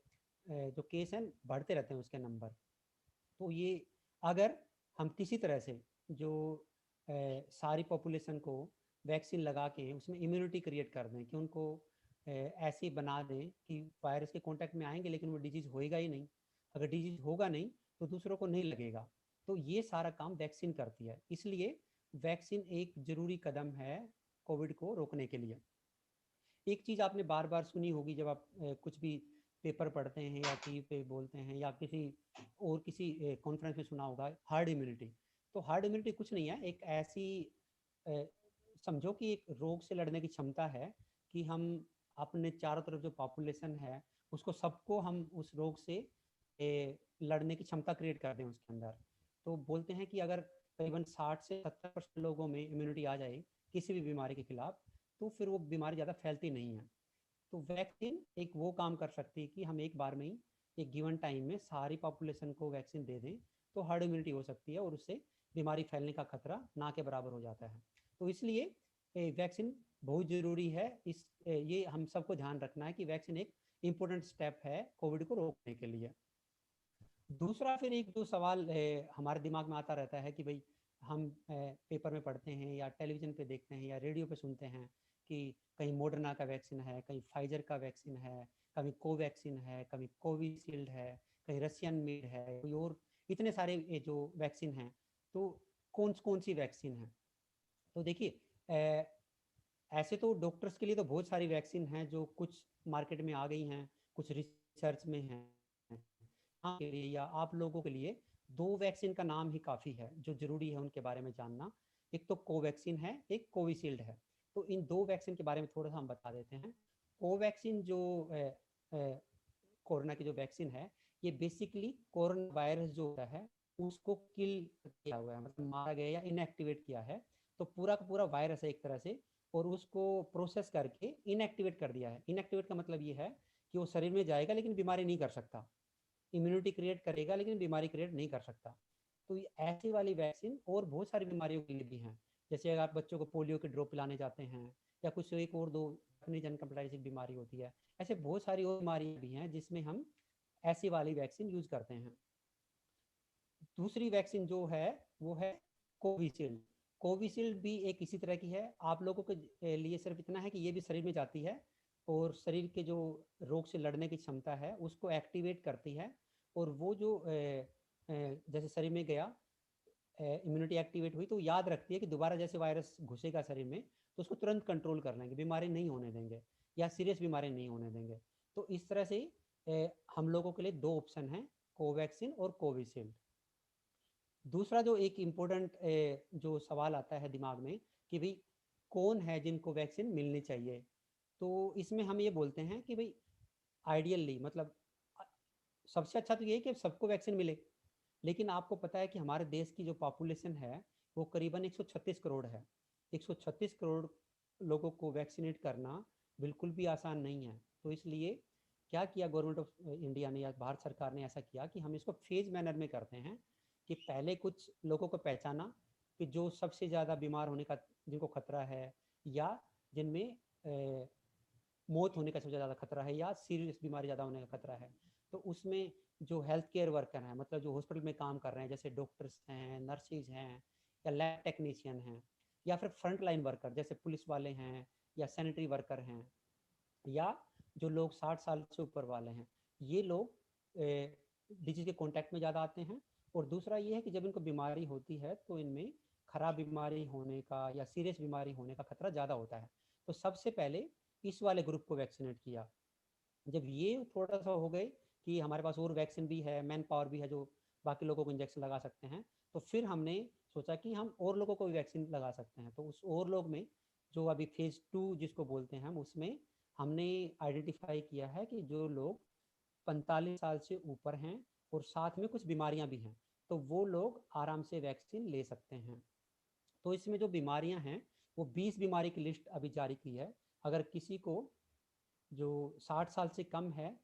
जो केस हैं बढ़ते रहते हैं उसके नंबर। तो ये अगर हम किसी तरह से जो सारी पॉपुलेशन को वैक्सीन लगा के उसमें इम्यूनिटी क्रिएट कर दें, कि उनको ऐसे बना दें कि वायरस के कांटेक्ट में आएंगे लेकिन वो डिजीज़ होएगा ही नहीं। अगर डिजीज़ होगा नहीं तो दूसरों को नहीं लगेगा। तो ये सारा काम वैक्सीन करती है। इसलिए वैक्सीन एक ज़रूरी कदम है कोविड को रोकने के लिए। एक चीज़ आपने बार बार सुनी होगी जब आप कुछ भी पेपर पढ़ते हैं या टीवी पे बोलते हैं या किसी कॉन्फ्रेंस में सुना होगा, हार्ड इम्यूनिटी। तो हार्ड इम्यूनिटी कुछ नहीं है, एक ऐसी समझो कि एक रोग से लड़ने की क्षमता है कि हम अपने चारों तरफ जो पॉपुलेशन है उसको सबको हम उस रोग से लड़ने की क्षमता क्रिएट कर दें उसके अंदर। तो बोलते हैं कि अगर करीबन 60 से 70% लोगों में इम्यूनिटी आ जाए किसी भी बीमारी के खिलाफ, तो फिर वो बीमारी ज़्यादा फैलती नहीं है। तो वैक्सीन एक वो काम कर सकती है कि हम एक बार में ही एक गिवन टाइम में सारी पॉपुलेशन को वैक्सीन दे दें, तो हर्ड इम्यूनिटी हो सकती है और उससे बीमारी फैलने का खतरा ना के बराबर हो जाता है। तो इसलिए वैक्सीन बहुत ज़रूरी है। ये हम सबको ध्यान रखना है कि वैक्सीन एक इम्पोर्टेंट स्टेप है कोविड को रोकने के लिए। दूसरा फिर एक जो सवाल हमारे दिमाग में आता रहता है कि भाई हम पेपर में पढ़ते हैं या टेलीविज़न पे देखते हैं या रेडियो पे सुनते हैं कि कहीं मॉडर्ना का वैक्सीन है, कहीं फाइजर का वैक्सीन है, कभी कोवैक्सीन है, कभी कोविशील्ड है, कहीं रशियन मेड है, कोई और इतने सारे ये जो वैक्सीन हैं। तो कौन कौन सी वैक्सीन है? तो देखिए ऐसे तो डॉक्टर्स के लिए तो बहुत सारी वैक्सीन हैं जो कुछ मार्केट में आ गई हैं, कुछ रिसर्च में हैं। के लिए या आप लोगों के लिए 2 वैक्सीन का नाम ही काफ़ी है जो ज़रूरी है उनके बारे में जानना। एक तो कोवैक्सीन है, एक कोविशील्ड है। तो इन 2 वैक्सीन के बारे में थोड़ा सा हम बता देते हैं। कोवैक्सीन जो कोरोना की जो वैक्सीन है, ये बेसिकली कोरोना वायरस जो होता है उसको किल किया हुआ है, मतलब मारा गया या इनएक्टिवेट किया है। तो पूरा का पूरा वायरस है एक तरह से, और उसको प्रोसेस करके इनएक्टिवेट कर दिया है। इनएक्टिवेट का मतलब ये है कि वो शरीर में जाएगा लेकिन बीमारी नहीं कर सकता, इम्यूनिटी क्रिएट करेगा लेकिन बीमारी क्रिएट नहीं कर सकता। तो ऐसी वाली वैक्सीन और बहुत सारी बीमारियों के लिए भी हैं। जैसे अगर आप बच्चों को पोलियो के ड्रॉप पिलाने जाते हैं, या कुछ एक और दो एंकेफेलाइटिस बीमारी होती है, ऐसे बहुत सारी और बीमारियां भी हैं जिसमें हम ऐसी वाली वैक्सीन यूज करते हैं। दूसरी वैक्सीन जो है वो है कोविशील्ड। कोविशील्ड भी एक इसी तरह की है। आप लोगों के लिए सिर्फ इतना है कि ये भी शरीर में जाती है और शरीर के जो रोग से लड़ने की क्षमता है उसको एक्टिवेट करती है, और वो जो जैसे शरीर में गया, इम्यूनिटी एक्टिवेट हुई तो याद रखती है कि दोबारा जैसे वायरस घुसेगा शरीर में तो उसको तुरंत कंट्रोल कर लेंगे, बीमारी नहीं होने देंगे या सीरियस बीमारी नहीं होने देंगे। तो इस तरह से हम लोगों के लिए दो ऑप्शन हैं, कोवैक्सीन और कोविशील्ड। दूसरा जो एक इम्पोर्टेंट जो सवाल आता है दिमाग में कि भाई कौन है जिनको वैक्सीन मिलनी चाहिए, तो इसमें हम ये बोलते हैं कि भाई आइडियली मतलब सबसे अच्छा तो ये है कि सबको वैक्सीन मिले। लेकिन आपको पता है कि हमारे देश की जो पॉपुलेशन है वो करीबन 136 करोड़ है। 136 करोड़ लोगों को वैक्सीनेट करना बिल्कुल भी आसान नहीं है। तो इसलिए क्या किया गवर्नमेंट ऑफ इंडिया ने या भारत सरकार ने, ऐसा किया कि हम इसको फेज मैनर में करते हैं कि पहले कुछ लोगों को पहचाना कि जो सबसे ज़्यादा बीमार होने का जिनको खतरा है, या जिनमें मौत होने का सबसे ज़्यादा खतरा है, या सीरियस बीमारी ज़्यादा होने का खतरा है। तो उसमें जो हेल्थ केयर वर्कर हैं, मतलब जो हॉस्पिटल में काम कर रहे हैं, जैसे डॉक्टर्स हैं, नर्सिस हैं, या लैब टेक्नीशियन हैं, या फिर फ्रंट लाइन वर्कर जैसे पुलिस वाले हैं या सैनिटरी वर्कर हैं, या जो लोग 60 साल से ऊपर वाले हैं, ये लोग डिजीज के कॉन्टैक्ट में ज़्यादा आते हैं। और दूसरा ये है कि जब इनको बीमारी होती है तो इनमें खराब बीमारी होने का या सीरियस बीमारी होने का खतरा ज़्यादा होता है। तो सबसे पहले इस वाले ग्रुप को वैक्सीनेट किया। जब ये थोड़ा सा हो गए कि हमारे पास और वैक्सीन भी है, मैन पावर भी है जो बाकी लोगों को इंजेक्शन लगा सकते हैं, तो फिर हमने सोचा कि हम और लोगों को भी वैक्सीन लगा सकते हैं। तो उस और लोग में जो अभी फेज 2 जिसको बोलते हैं हम, उसमें हमने आइडेंटिफाई किया है कि जो लोग 45 साल से ऊपर हैं और साथ में कुछ बीमारियां भी हैं, तो वो लोग आराम से वैक्सीन ले सकते हैं। तो इसमें जो बीमारियां हैं वो 20 बीमारी की लिस्ट अभी जारी की है। अगर किसी को जो 60 साल से कम है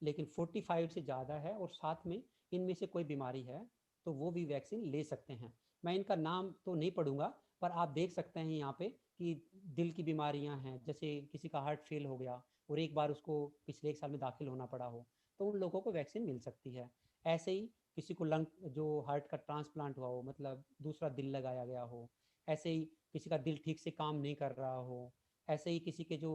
लेकिन 45 से ज़्यादा है और साथ में इनमें से कोई बीमारी है, तो वो भी वैक्सीन ले सकते हैं। मैं इनका नाम तो नहीं पढ़ूंगा, पर आप देख सकते हैं यहाँ पे कि दिल की बीमारियाँ हैं, जैसे किसी का हार्ट फेल हो गया और एक बार उसको पिछले 1 साल में दाखिल होना पड़ा हो, तो उन लोगों को वैक्सीन मिल सकती है। ऐसे ही किसी को लंग जो हार्ट का ट्रांसप्लांट हुआ हो, मतलब दूसरा दिल लगाया गया हो, ऐसे ही किसी का दिल ठीक से काम नहीं कर रहा हो, ऐसे ही किसी के जो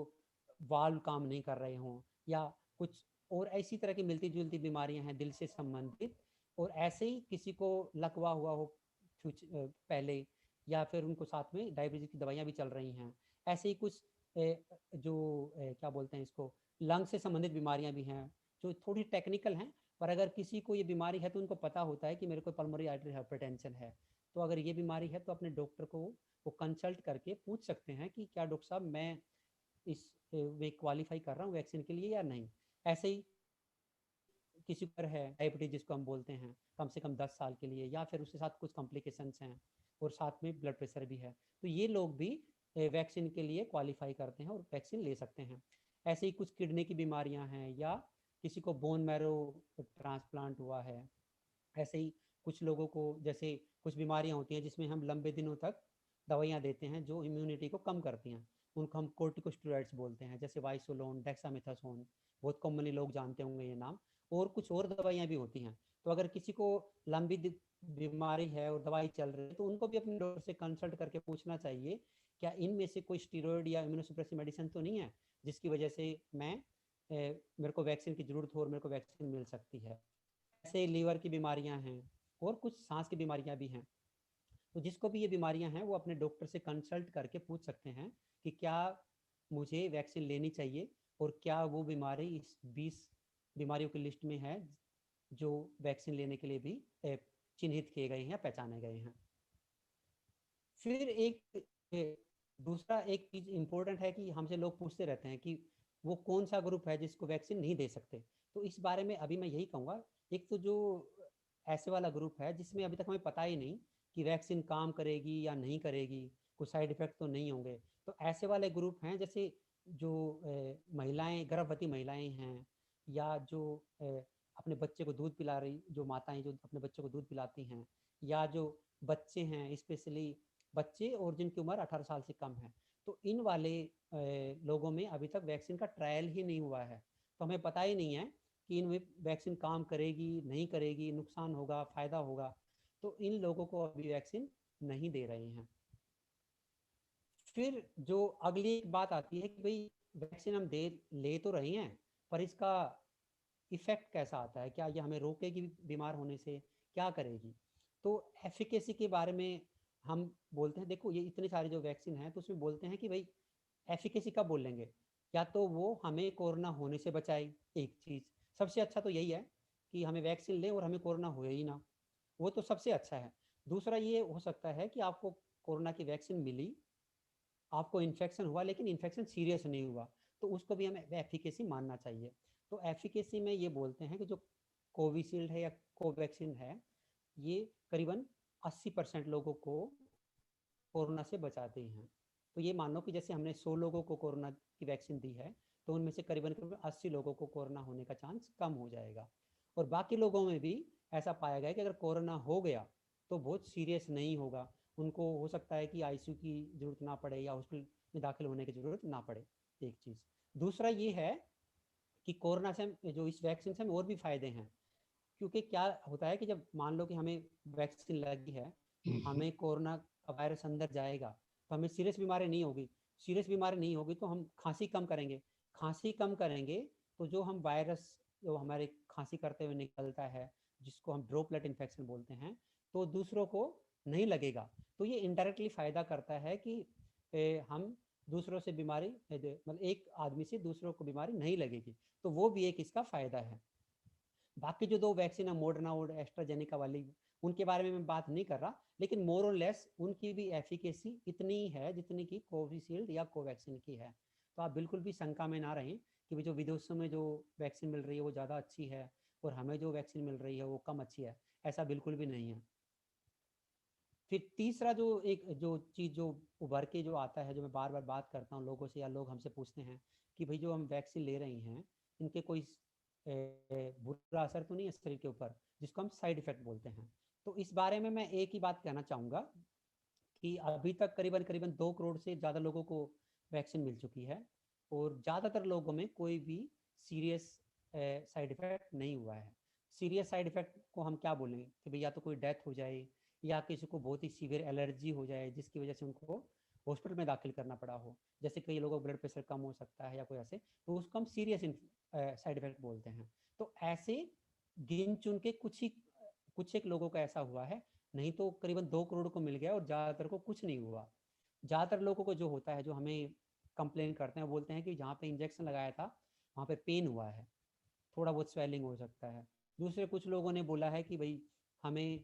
वाल्व काम नहीं कर रहे हों, या कुछ और ऐसी तरह की मिलती जुलती बीमारियां हैं दिल से संबंधित, और ऐसे ही किसी को लकवा हुआ हो पहले, या फिर उनको साथ में डायबिटीज की दवाइयां भी चल रही हैं, ऐसे ही कुछ क्या बोलते हैं इसको, लंग से संबंधित बीमारियां भी हैं जो थोड़ी टेक्निकल हैं। पर अगर किसी को ये बीमारी है तो उनको पता होता है कि मेरे को पल्मोनरी आर्टरी हाइपरटेंशन है, तो अगर ये बीमारी है तो अपने डॉक्टर को वो कंसल्ट करके पूछ सकते हैं कि क्या डॉक्टर साहब मैं इस वे क्वालिफाई कर रहा हूँ वैक्सीन के लिए या नहीं। ऐसे ही किसी पर है डायबिटीज जिसको हम बोलते हैं कम से कम 10 साल के लिए, या फिर उसके साथ कुछ कॉम्प्लिकेशंस हैं और साथ में ब्लड प्रेशर भी है, तो ये लोग भी वैक्सीन के लिए क्वालिफाई करते हैं और वैक्सीन ले सकते हैं। ऐसे ही कुछ किडनी की बीमारियां हैं, या किसी को बोन मैरो ट्रांसप्लांट हुआ है। ऐसे ही कुछ लोगों को जैसे कुछ बीमारियां होती हैं जिसमें हम लंबे दिनों तक दवाइयां देते हैं जो इम्यूनिटी को कम करती हैं, उनको हम कोर्टिकोस्टेरॉइड्स बोलते हैं, जैसे वाइसोलोन, डेक्सामेथासोन, बहुत कॉमनली लोग जानते होंगे ये नाम। और कुछ और दवाइयां भी होती हैं। तो अगर किसी को लंबी बीमारी है और दवाई चल रही है तो उनको भी अपने डॉक्टर से कंसल्ट करके पूछना चाहिए क्या इनमें से कोई स्टीरॉयड या इम्यूनोसप्रेसिव मेडिसिन तो नहीं है जिसकी वजह से मेरे को वैक्सीन की जरूरत हो और मेरे को वैक्सीन मिल सकती है। ऐसे लीवर की बीमारियां हैं और कुछ सांस की बीमारियां भी हैं। तो जिसको भी ये बीमारियां हैं वो अपने डॉक्टर से कंसल्ट करके पूछ सकते हैं कि क्या मुझे वैक्सीन लेनी चाहिए और क्या वो बीमारी इस 20 बीमारियों की लिस्ट में है जो वैक्सीन लेने के लिए भी चिन्हित किए गए हैं या पहचाने गए हैं। फिर एक दूसरा एक चीज इम्पोर्टेंट है कि हमसे लोग पूछते रहते हैं कि वो कौन सा ग्रुप है जिसको वैक्सीन नहीं दे सकते। तो इस बारे में अभी मैं यही कहूँगा, एक तो जो ऐसे वाला ग्रुप है जिसमें अभी तक हमें पता ही नहीं कि वैक्सीन काम करेगी या नहीं करेगी, कुछ साइड इफेक्ट तो नहीं होंगे। तो ऐसे वाले ग्रुप हैं जैसे जो महिलाएं, गर्भवती महिलाएं हैं, या जो अपने बच्चे को दूध पिला रही, जो माताएं जो अपने बच्चे को दूध पिलाती हैं, या जो बच्चे हैं, स्पेशली बच्चे और जिनकी उम्र 18 साल से कम है। तो इन वाले लोगों में अभी तक वैक्सीन का ट्रायल ही नहीं हुआ है, तो हमें पता ही नहीं है कि इनमें वैक्सीन काम करेगी नहीं करेगी, नुकसान होगा फ़ायदा होगा। तो इन लोगों को अभी वैक्सीन नहीं दे रहे हैं। फिर जो अगली बात आती है कि भाई वैक्सीन हम दे ले तो रहे हैं, पर इसका इफेक्ट कैसा आता है, क्या ये हमें रोकेगी बीमार होने से, क्या करेगी? तो एफिकेसी के बारे में हम बोलते हैं, देखो ये इतने सारे जो वैक्सीन हैं तो उसमें बोलते हैं कि भाई एफिकेसी कब बोलेंगे, या तो वो हमें कोरोना होने से बचाए, एक चीज़ सबसे अच्छा तो यही है कि हमें वैक्सीन लें और हमें कोरोना होए ही ना, वो तो सबसे अच्छा है। दूसरा ये हो सकता है कि आपको कोरोना की वैक्सीन मिली, आपको इन्फेक्शन हुआ लेकिन इन्फेक्शन सीरियस नहीं हुआ, तो उसको भी हमें एफिकेसी मानना चाहिए। तो एफिकेसी में ये बोलते हैं कि जो कोविशील्ड है या कोवैक्सीन है, ये करीबन 80% लोगों को कोरोना से बचाते हैं। तो ये मान लो कि जैसे हमने 100 लोगों को कोरोना की वैक्सीन दी है, तो उनमें से करीबन 80 लोगों को कोरोना होने का चांस कम हो जाएगा। और बाकी लोगों में भी ऐसा पाया गया कि अगर कोरोना हो गया तो बहुत सीरियस नहीं होगा, उनको हो सकता है कि आईसीयू की जरूरत ना पड़े या हॉस्पिटल में दाखिल होने की जरूरत ना पड़े, एक चीज़। दूसरा ये है कि कोरोना से जो इस वैक्सीन से हमें और भी फायदे हैं, क्योंकि क्या होता है कि जब मान लो कि हमें वैक्सीन लगी है, हमें कोरोना का वायरस अंदर जाएगा तो हमें सीरियस बीमारी नहीं होगी, सीरियस बीमारी नहीं होगी तो हम खांसी कम करेंगे, खांसी कम करेंगे तो जो हम वायरस जो हमारे खांसी करते हुए निकलता है, जिसको हम ड्रॉपलेट इन्फेक्शन बोलते हैं, तो दूसरों को नहीं लगेगा। तो ये इनडायरेक्टली फ़ायदा करता है कि हम दूसरों से बीमारी, मतलब एक आदमी से दूसरों को बीमारी नहीं लगेगी, तो वो भी एक इसका फ़ायदा है। बाकी जो दो वैक्सीन है, मॉडर्ना और एस्ट्राजेनेका वाली, उनके बारे में मैं बात नहीं कर रहा, लेकिन मोर और लेस उनकी भी एफिकेसी इतनी है जितनी कि कोविशील्ड या कोवैक्सीन की है। तो आप बिल्कुल भी शंका में ना रहें कि जो विदेशों में जो वैक्सीन मिल रही है वो ज़्यादा अच्छी है और हमें जो वैक्सीन मिल रही है वो कम अच्छी है, ऐसा बिल्कुल भी नहीं है। फिर तीसरा जो चीज़ जो उभर के जो आता है, जो मैं बार बार बात करता हूँ लोगों से या लोग हमसे पूछते हैं कि भाई जो हम वैक्सीन ले रहे हैं इनके कोई बुरा असर तो नहीं है शरीर के ऊपर, जिसको हम साइड इफेक्ट बोलते हैं। तो इस बारे में मैं एक ही बात कहना चाहूँगा कि अभी तक करीबन करीबन 2 करोड़ से ज़्यादा लोगों को वैक्सीन मिल चुकी है और ज़्यादातर लोगों में कोई भी सीरियस साइड इफेक्ट नहीं हुआ है। सीरियस साइड इफेक्ट को हम क्या बोलेंगे कि भैया तो कोई डेथ हो जाए या किसी को बहुत ही सीवियर एलर्जी हो जाए जिसकी वजह से उनको हॉस्पिटल में दाखिल करना पड़ा हो, जैसे कई लोगों का ब्लड प्रेशर कम हो सकता है या कोई ऐसे, तो उसको हम सीरियस साइड इफेक्ट बोलते हैं। तो ऐसे गिन चुन के कुछ एक लोगों का ऐसा हुआ है, नहीं तो करीबन 2 करोड़ को मिल गया और ज़्यादातर को कुछ नहीं हुआ। ज़्यादातर लोगों को जो होता है, जो हमें कंप्लेन करते हैं, बोलते हैं कि जहाँ पे इंजेक्शन लगाया था वहाँ पे पेन हुआ है, थोड़ा बहुत स्वेलिंग हो सकता है। दूसरे कुछ लोगों ने बोला है कि भाई हमें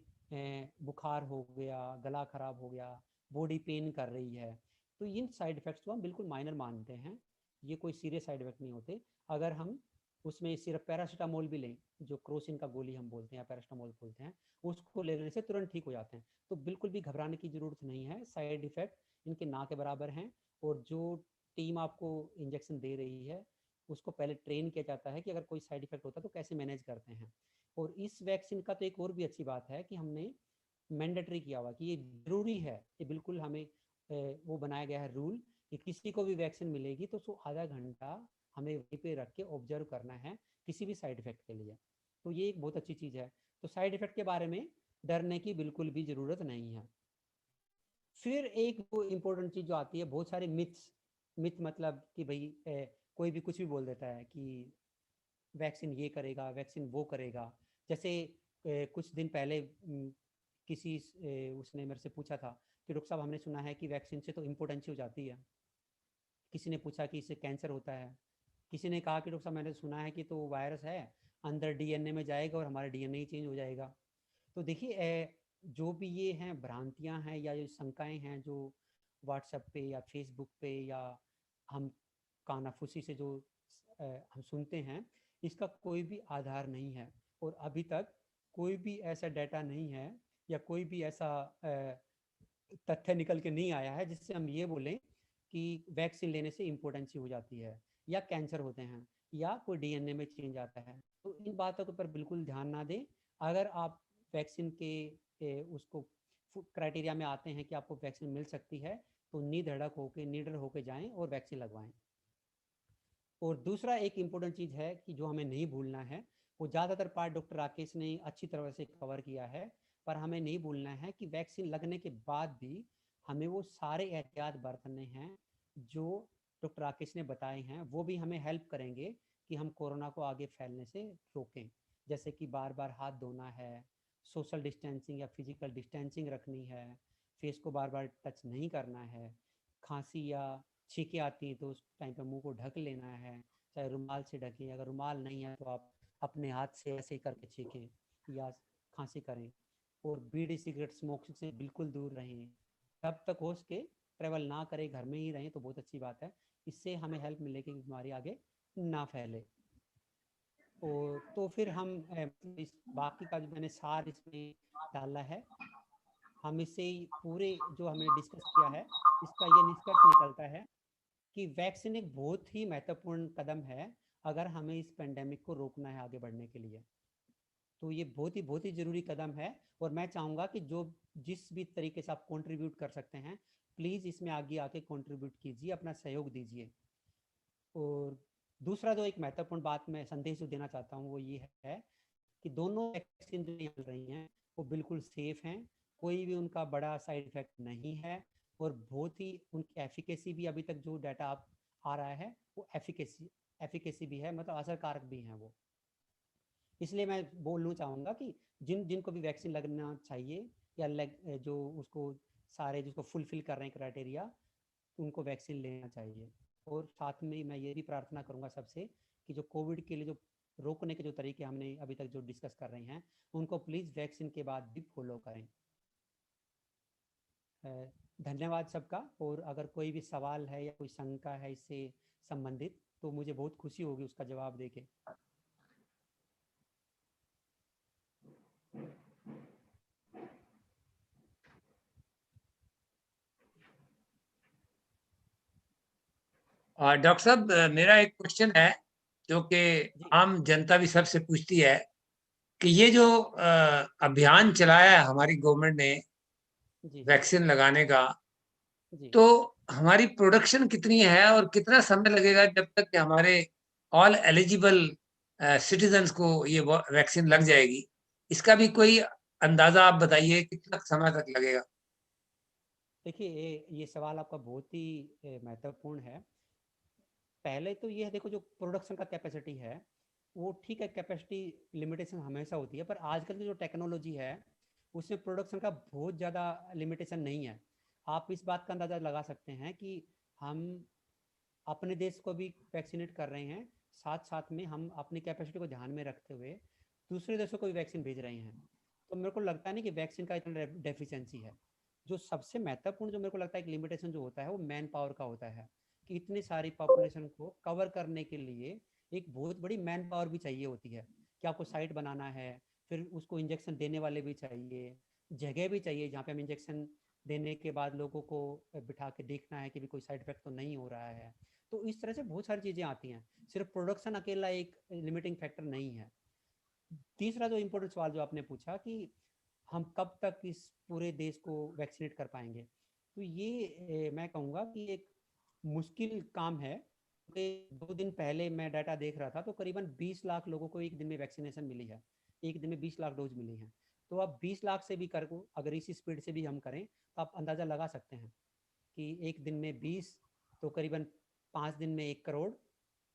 बुखार हो गया, गला खराब हो गया, बॉडी पेन कर रही है। तो इन साइड इफ़ेक्ट्स को हम बिल्कुल माइनर मानते हैं, ये कोई सीरियस साइड इफ़ेक्ट नहीं होते। अगर हम उसमें सिर्फ पैरासीटामोल भी लें, जो क्रोसिन का गोली हम बोलते हैं या पैरासीटामोल बोलते हैं, उसको लेने से तुरंत ठीक हो जाते हैं। तो बिल्कुल भी घबराने की ज़रूरत नहीं है, साइड इफ़ेक्ट इनके ना के बराबर हैं। और जो टीम आपको इंजेक्शन दे रही है उसको पहले ट्रेन किया जाता है कि अगर कोई साइड इफेक्ट होता है तो कैसे मैनेज करते हैं। और इस वैक्सीन का तो एक और भी अच्छी बात है कि हमने मैंडेटरी किया हुआ कि ये जरूरी है, ये बिल्कुल हमें वो बनाया गया है रूल कि किसी को भी वैक्सीन मिलेगी तो उसको आधा घंटा हमें वहीं पे रख के ऑब्जर्व करना है किसी भी साइड इफेक्ट के लिए। तो ये एक बहुत अच्छी चीज़ है। तो साइड इफेक्ट के बारे में डरने की बिल्कुल भी ज़रूरत नहीं है। फिर एक वो इम्पोर्टेंट चीज़ जो आती है, बहुत सारे मिथ्स, मिथ मतलब कि भाई कोई भी कुछ भी बोल देता है कि वैक्सीन ये करेगा, वैक्सीन वो करेगा। जैसे कुछ दिन पहले किसी उसने मेरे से पूछा था कि डॉक्टर साहब हमने सुना है कि वैक्सीन से तो इम्पोर्टेंसी हो जाती है। किसी ने पूछा कि इससे कैंसर होता है। किसी ने कहा कि डॉक्टर साहब मैंने सुना है कि तो वायरस है, अंदर डीएनए में जाएगा और हमारा डीएनए ही चेंज हो जाएगा। तो देखिए जो भी ये हैं भ्रांतियां हैं या जो शंकाएं हैं जो व्हाट्सएप पे या फेसबुक पे या हम कानाफूसी से जो हम सुनते हैं, इसका कोई भी आधार नहीं है। और अभी तक कोई भी ऐसा डाटा नहीं है या कोई भी ऐसा तथ्य निकल के नहीं आया है जिससे हम ये बोलें कि वैक्सीन लेने से इम्पोर्टेंसी हो जाती है या कैंसर होते हैं या कोई डीएनए में चेंज आता है। तो इन बातों के ऊपर बिल्कुल ध्यान ना दें। अगर आप वैक्सीन के उसको क्राइटेरिया में आते हैं कि आपको वैक्सीन मिल सकती है, तो निधड़क होकर निडर होकर जाएं और वैक्सीन लगवाएं। और दूसरा एक इम्पोर्टेंट चीज़ है कि जो हमें नहीं भूलना है, वो ज़्यादातर पार्ट डॉक्टर राकेश ने अच्छी तरह से कवर किया है, पर हमें नहीं भूलना है कि वैक्सीन लगने के बाद भी हमें वो सारे एहतियात बरतने हैं जो डॉक्टर राकेश ने बताए हैं। वो भी हमें हेल्प करेंगे कि हम कोरोना को आगे फैलने से रोकें। जैसे कि बार बार हाथ धोना है, सोशल डिस्टेंसिंग या फिजिकल डिस्टेंसिंग रखनी है, फेस को बार बार टच नहीं करना है, खांसी या छींकें आती हैं तो उस टाइम पे मुंह को ढक लेना है, चाहे रुमाल से ढकें। अगर रुमाल नहीं है तो आप अपने हाथ से ऐसे करके छींकें या खांसी करें। और बीड़ी सिगरेट स्मोकिंग से बिल्कुल दूर रहें। जब तक हो सके ट्रैवल ना करें, घर में ही रहें तो बहुत अच्छी बात है। इससे हमें हेल्प मिलेगी कि बीमारी आगे ना फैले। और तो फिर हम इस बाकी का जो मैंने सार इसमें डाला है, हम इससे पूरे जो हमने डिस्कस किया है इसका ये निष्कर्ष निकलता है कि वैक्सीन एक बहुत ही महत्वपूर्ण कदम है अगर हमें इस पेंडेमिक को रोकना है आगे बढ़ने के लिए। तो ये बहुत ही ज़रूरी कदम है। और मैं चाहूँगा कि जो जिस भी तरीके से आप कंट्रीब्यूट कर सकते हैं, प्लीज़ इसमें आगे आके कंट्रीब्यूट कीजिए, अपना सहयोग दीजिए। और दूसरा जो एक महत्वपूर्ण बात मैं संदेश जो देना चाहता हूँ वो ये है कि दोनों वैक्सीन जो चल रही हैं वो बिल्कुल सेफ हैं, कोई भी उनका बड़ा साइड इफेक्ट नहीं है। और बहुत ही उनकी एफिकेसी भी अभी तक जो डाटा आप आ रहा है वो एफिकेसी भी है, मतलब असरकारक भी हैं वो। इसलिए मैं बोलना चाहूँगा कि जिनको भी वैक्सीन लगना चाहिए या जो उसको सारे जिसको फुलफिल कर रहे हैं क्राइटेरिया, उनको वैक्सीन लेना चाहिए। और साथ में मैं ये भी प्रार्थना करूँगा सबसे कि जो कोविड के लिए जो रोकने के जो तरीके हमने अभी तक जो डिस्कस कर रहे हैं उनको प्लीज़ वैक्सीन के बाद भी फॉलो करें। धन्यवाद सबका। और अगर कोई भी सवाल है या कोई शंका है इससे संबंधित तो मुझे बहुत खुशी होगी उसका जवाब देके। डॉक्टर साहब, मेरा एक क्वेश्चन है जो कि आम जनता भी सबसे पूछती है कि ये जो अभियान चलाया है हमारी गवर्नमेंट ने वैक्सीन लगाने का, तो हमारी प्रोडक्शन कितनी है और कितना समय लगेगा जब तक कि हमारे ऑल एलिजिबल सिटीजन्स को ये वैक्सीन लग जाएगी? इसका भी कोई अंदाजा आप बताइए, कितना समय तक लगेगा? देखिए ये सवाल आपका बहुत ही महत्वपूर्ण है। पहले तो ये देखो, जो प्रोडक्शन का कैपेसिटी है वो ठीक है, कैपेसिटी लिमिटेशन हमेशा होती है, पर आजकल की जो टेक्नोलॉजी है उसमें प्रोडक्शन का बहुत ज़्यादा लिमिटेशन नहीं है। आप इस बात का अंदाज़ा लगा सकते हैं कि हम अपने देश को भी वैक्सीनेट कर रहे हैं, साथ साथ में हम अपनी कैपेसिटी को ध्यान में रखते हुए दूसरे देशों को भी वैक्सीन भेज रहे हैं। तो मेरे को लगता नहीं कि वैक्सीन का इतना डेफिशिएंसी है। जो सबसे महत्वपूर्ण जो मेरे को लगता है एक लिमिटेशन जो होता है वो मैन पावर का होता है कि इतनी सारी पॉपुलेशन को कवर करने के लिए एक बहुत बड़ी मैन पावर भी चाहिए होती है कि आपको साइट बनाना है, फिर उसको इंजेक्शन देने वाले भी चाहिए, जगह भी चाहिए जहाँ पे हम इंजेक्शन देने के बाद लोगों को बिठा के देखना है कि भी कोई साइड इफेक्ट तो नहीं हो रहा है। तो इस तरह से बहुत सारी चीज़ें आती हैं, सिर्फ प्रोडक्शन अकेला एक लिमिटिंग फैक्टर नहीं है। तीसरा जो इम्पोर्टेंट सवाल जो आपने पूछा कि हम कब तक इस पूरे देश को वैक्सीनेट कर पाएंगे, तो ये मैं कहूँगा कि एक मुश्किल काम है। 2 दिन पहले मैं डाटा देख रहा था तो करीबन 20 लाख लोगों को एक दिन में वैक्सीनेशन मिली है, एक दिन में 20 लाख डोज मिली हैं। तो अब 20 लाख से भी कर को अगर इसी स्पीड से भी हम करें तो आप अंदाज़ा लगा सकते हैं कि एक दिन में 20 तो करीबन 5 दिन में 1 करोड़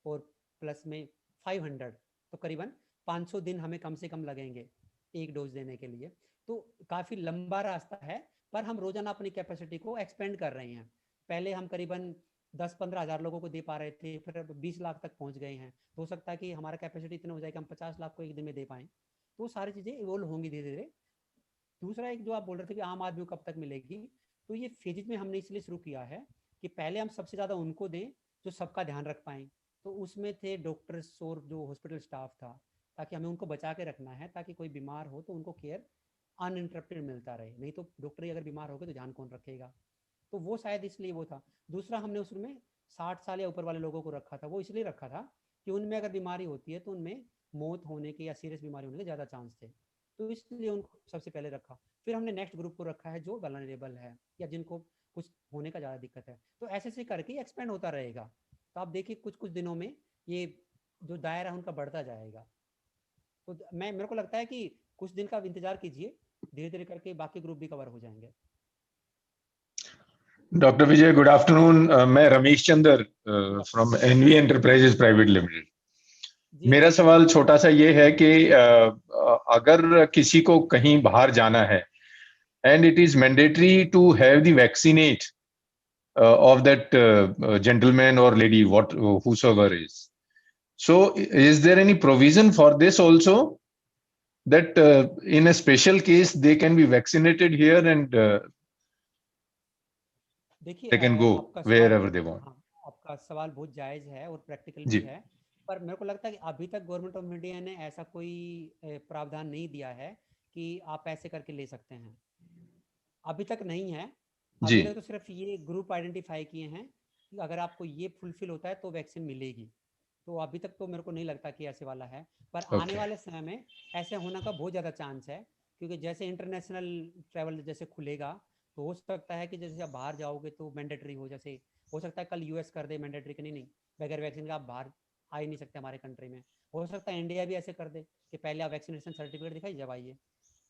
और प्लस में 500 तो करीबन 500 दिन हमें कम से कम लगेंगे एक डोज देने के लिए। तो काफ़ी लंबा रास्ता है, पर हम रोजाना अपनी कैपेसिटी को एक्सपेंड कर रहे हैं। पहले हम करीबन 10-15 हज़ार लोगों को दे पा रहे थे, फिर अब 20 लाख तक पहुंच गए हैं। तो हो सकता है कि हमारा कैपेसिटी इतना हो जाए कि हम 50 लाख को एक दिन में दे पाएँ। तो सारी चीज़ें इवोल्व होंगी धीरे धीरे। दूसरा एक जो आप बोल रहे थे कि आम आदमी को कब तक मिलेगी, तो ये फेजेज में हमने इसलिए शुरू किया है कि पहले हम सबसे ज़्यादा उनको दें जो सबका ध्यान रख पाएँ। तो उसमें थे डॉक्टर्स और जो हॉस्पिटल स्टाफ था, ताकि हमें उनको बचा के रखना है ताकि कोई बीमार हो तो उनको केयर अनइंटरप्टेड मिलता रहे, नहीं तो डॉक्टर ही अगर बीमार हो गए तो जान कौन रखेगा। तो वो शायद इसलिए वो था। दूसरा, हमने उसमें 60 साल या ऊपर वाले लोगों को रखा था। वो इसलिए रखा था कि उनमें अगर बीमारी होती है तो उनमें मौत होने के या सीरियस बीमारी होने के ज़्यादा चांस थे, तो इसलिए उनको सबसे पहले रखा। फिर हमने नेक्स्ट ग्रुप को रखा है जो वल्नरेबल है या जिनको कुछ होने का ज़्यादा दिक्कत है। तो ऐसे ऐसे करके एक्सपेंड होता रहेगा। तो आप देखिए कुछ कुछ दिनों में ये जो दायरा है उनका बढ़ता जाएगा। तो मेरे को लगता है कि कुछ दिन का इंतजार कीजिए, धीरे धीरे करके बाकी ग्रुप भी कवर हो जाएंगे। Doctor Vijay, good afternoon. मैं Ramesh Chandra from NV enterprises private limited. मेरा सवाल छोटा सा ये है कि अगर किसी को कहीं बाहर जाना है and it is mandatory to have the vaccinate of that gentleman or lady, whosoever is. So is there any provision for this also, that in a special case they can be vaccinated here and they can go wherever they want? आपका सवाल बहुत जायज है और प्रैक्टिकल भी है, पर मेरे को लगता है कि अभी तक गवर्नमेंट ऑफ इंडिया ने ऐसा कोई प्रावधान नहीं दिया है कि आप ऐसे करके ले सकते हैं। अभी तक नहीं है। अभी तक तो सिर्फ ये ग्रुप आइडेंटिफाई किए हैं कि अगर आपको ये फुलफिल होता है तो वैक्सीन मिलेगी। तो अभी तक तो मेरे को नहीं लगता कि ऐसे वाला है, पर आने वाले समय में ऐसे होने का बहुत ज़्यादा चांस है, क्योंकि जैसे इंटरनेशनल ट्रैवल जैसे खुलेगा तो हो सकता है कि जैसे आप बाहर जाओगे तो मैंडेटरी हो, जैसे हो सकता है कल यूएस कर दे मैंडेटरी कि नहीं बगैर वैक्सीन का आप बाहर आ ही नहीं सकते हमारे कंट्री में। हो सकता है इंडिया भी ऐसे कर दे कि पहले आप वैक्सीनेशन सर्टिफिकेट दिखाइए जब आइए।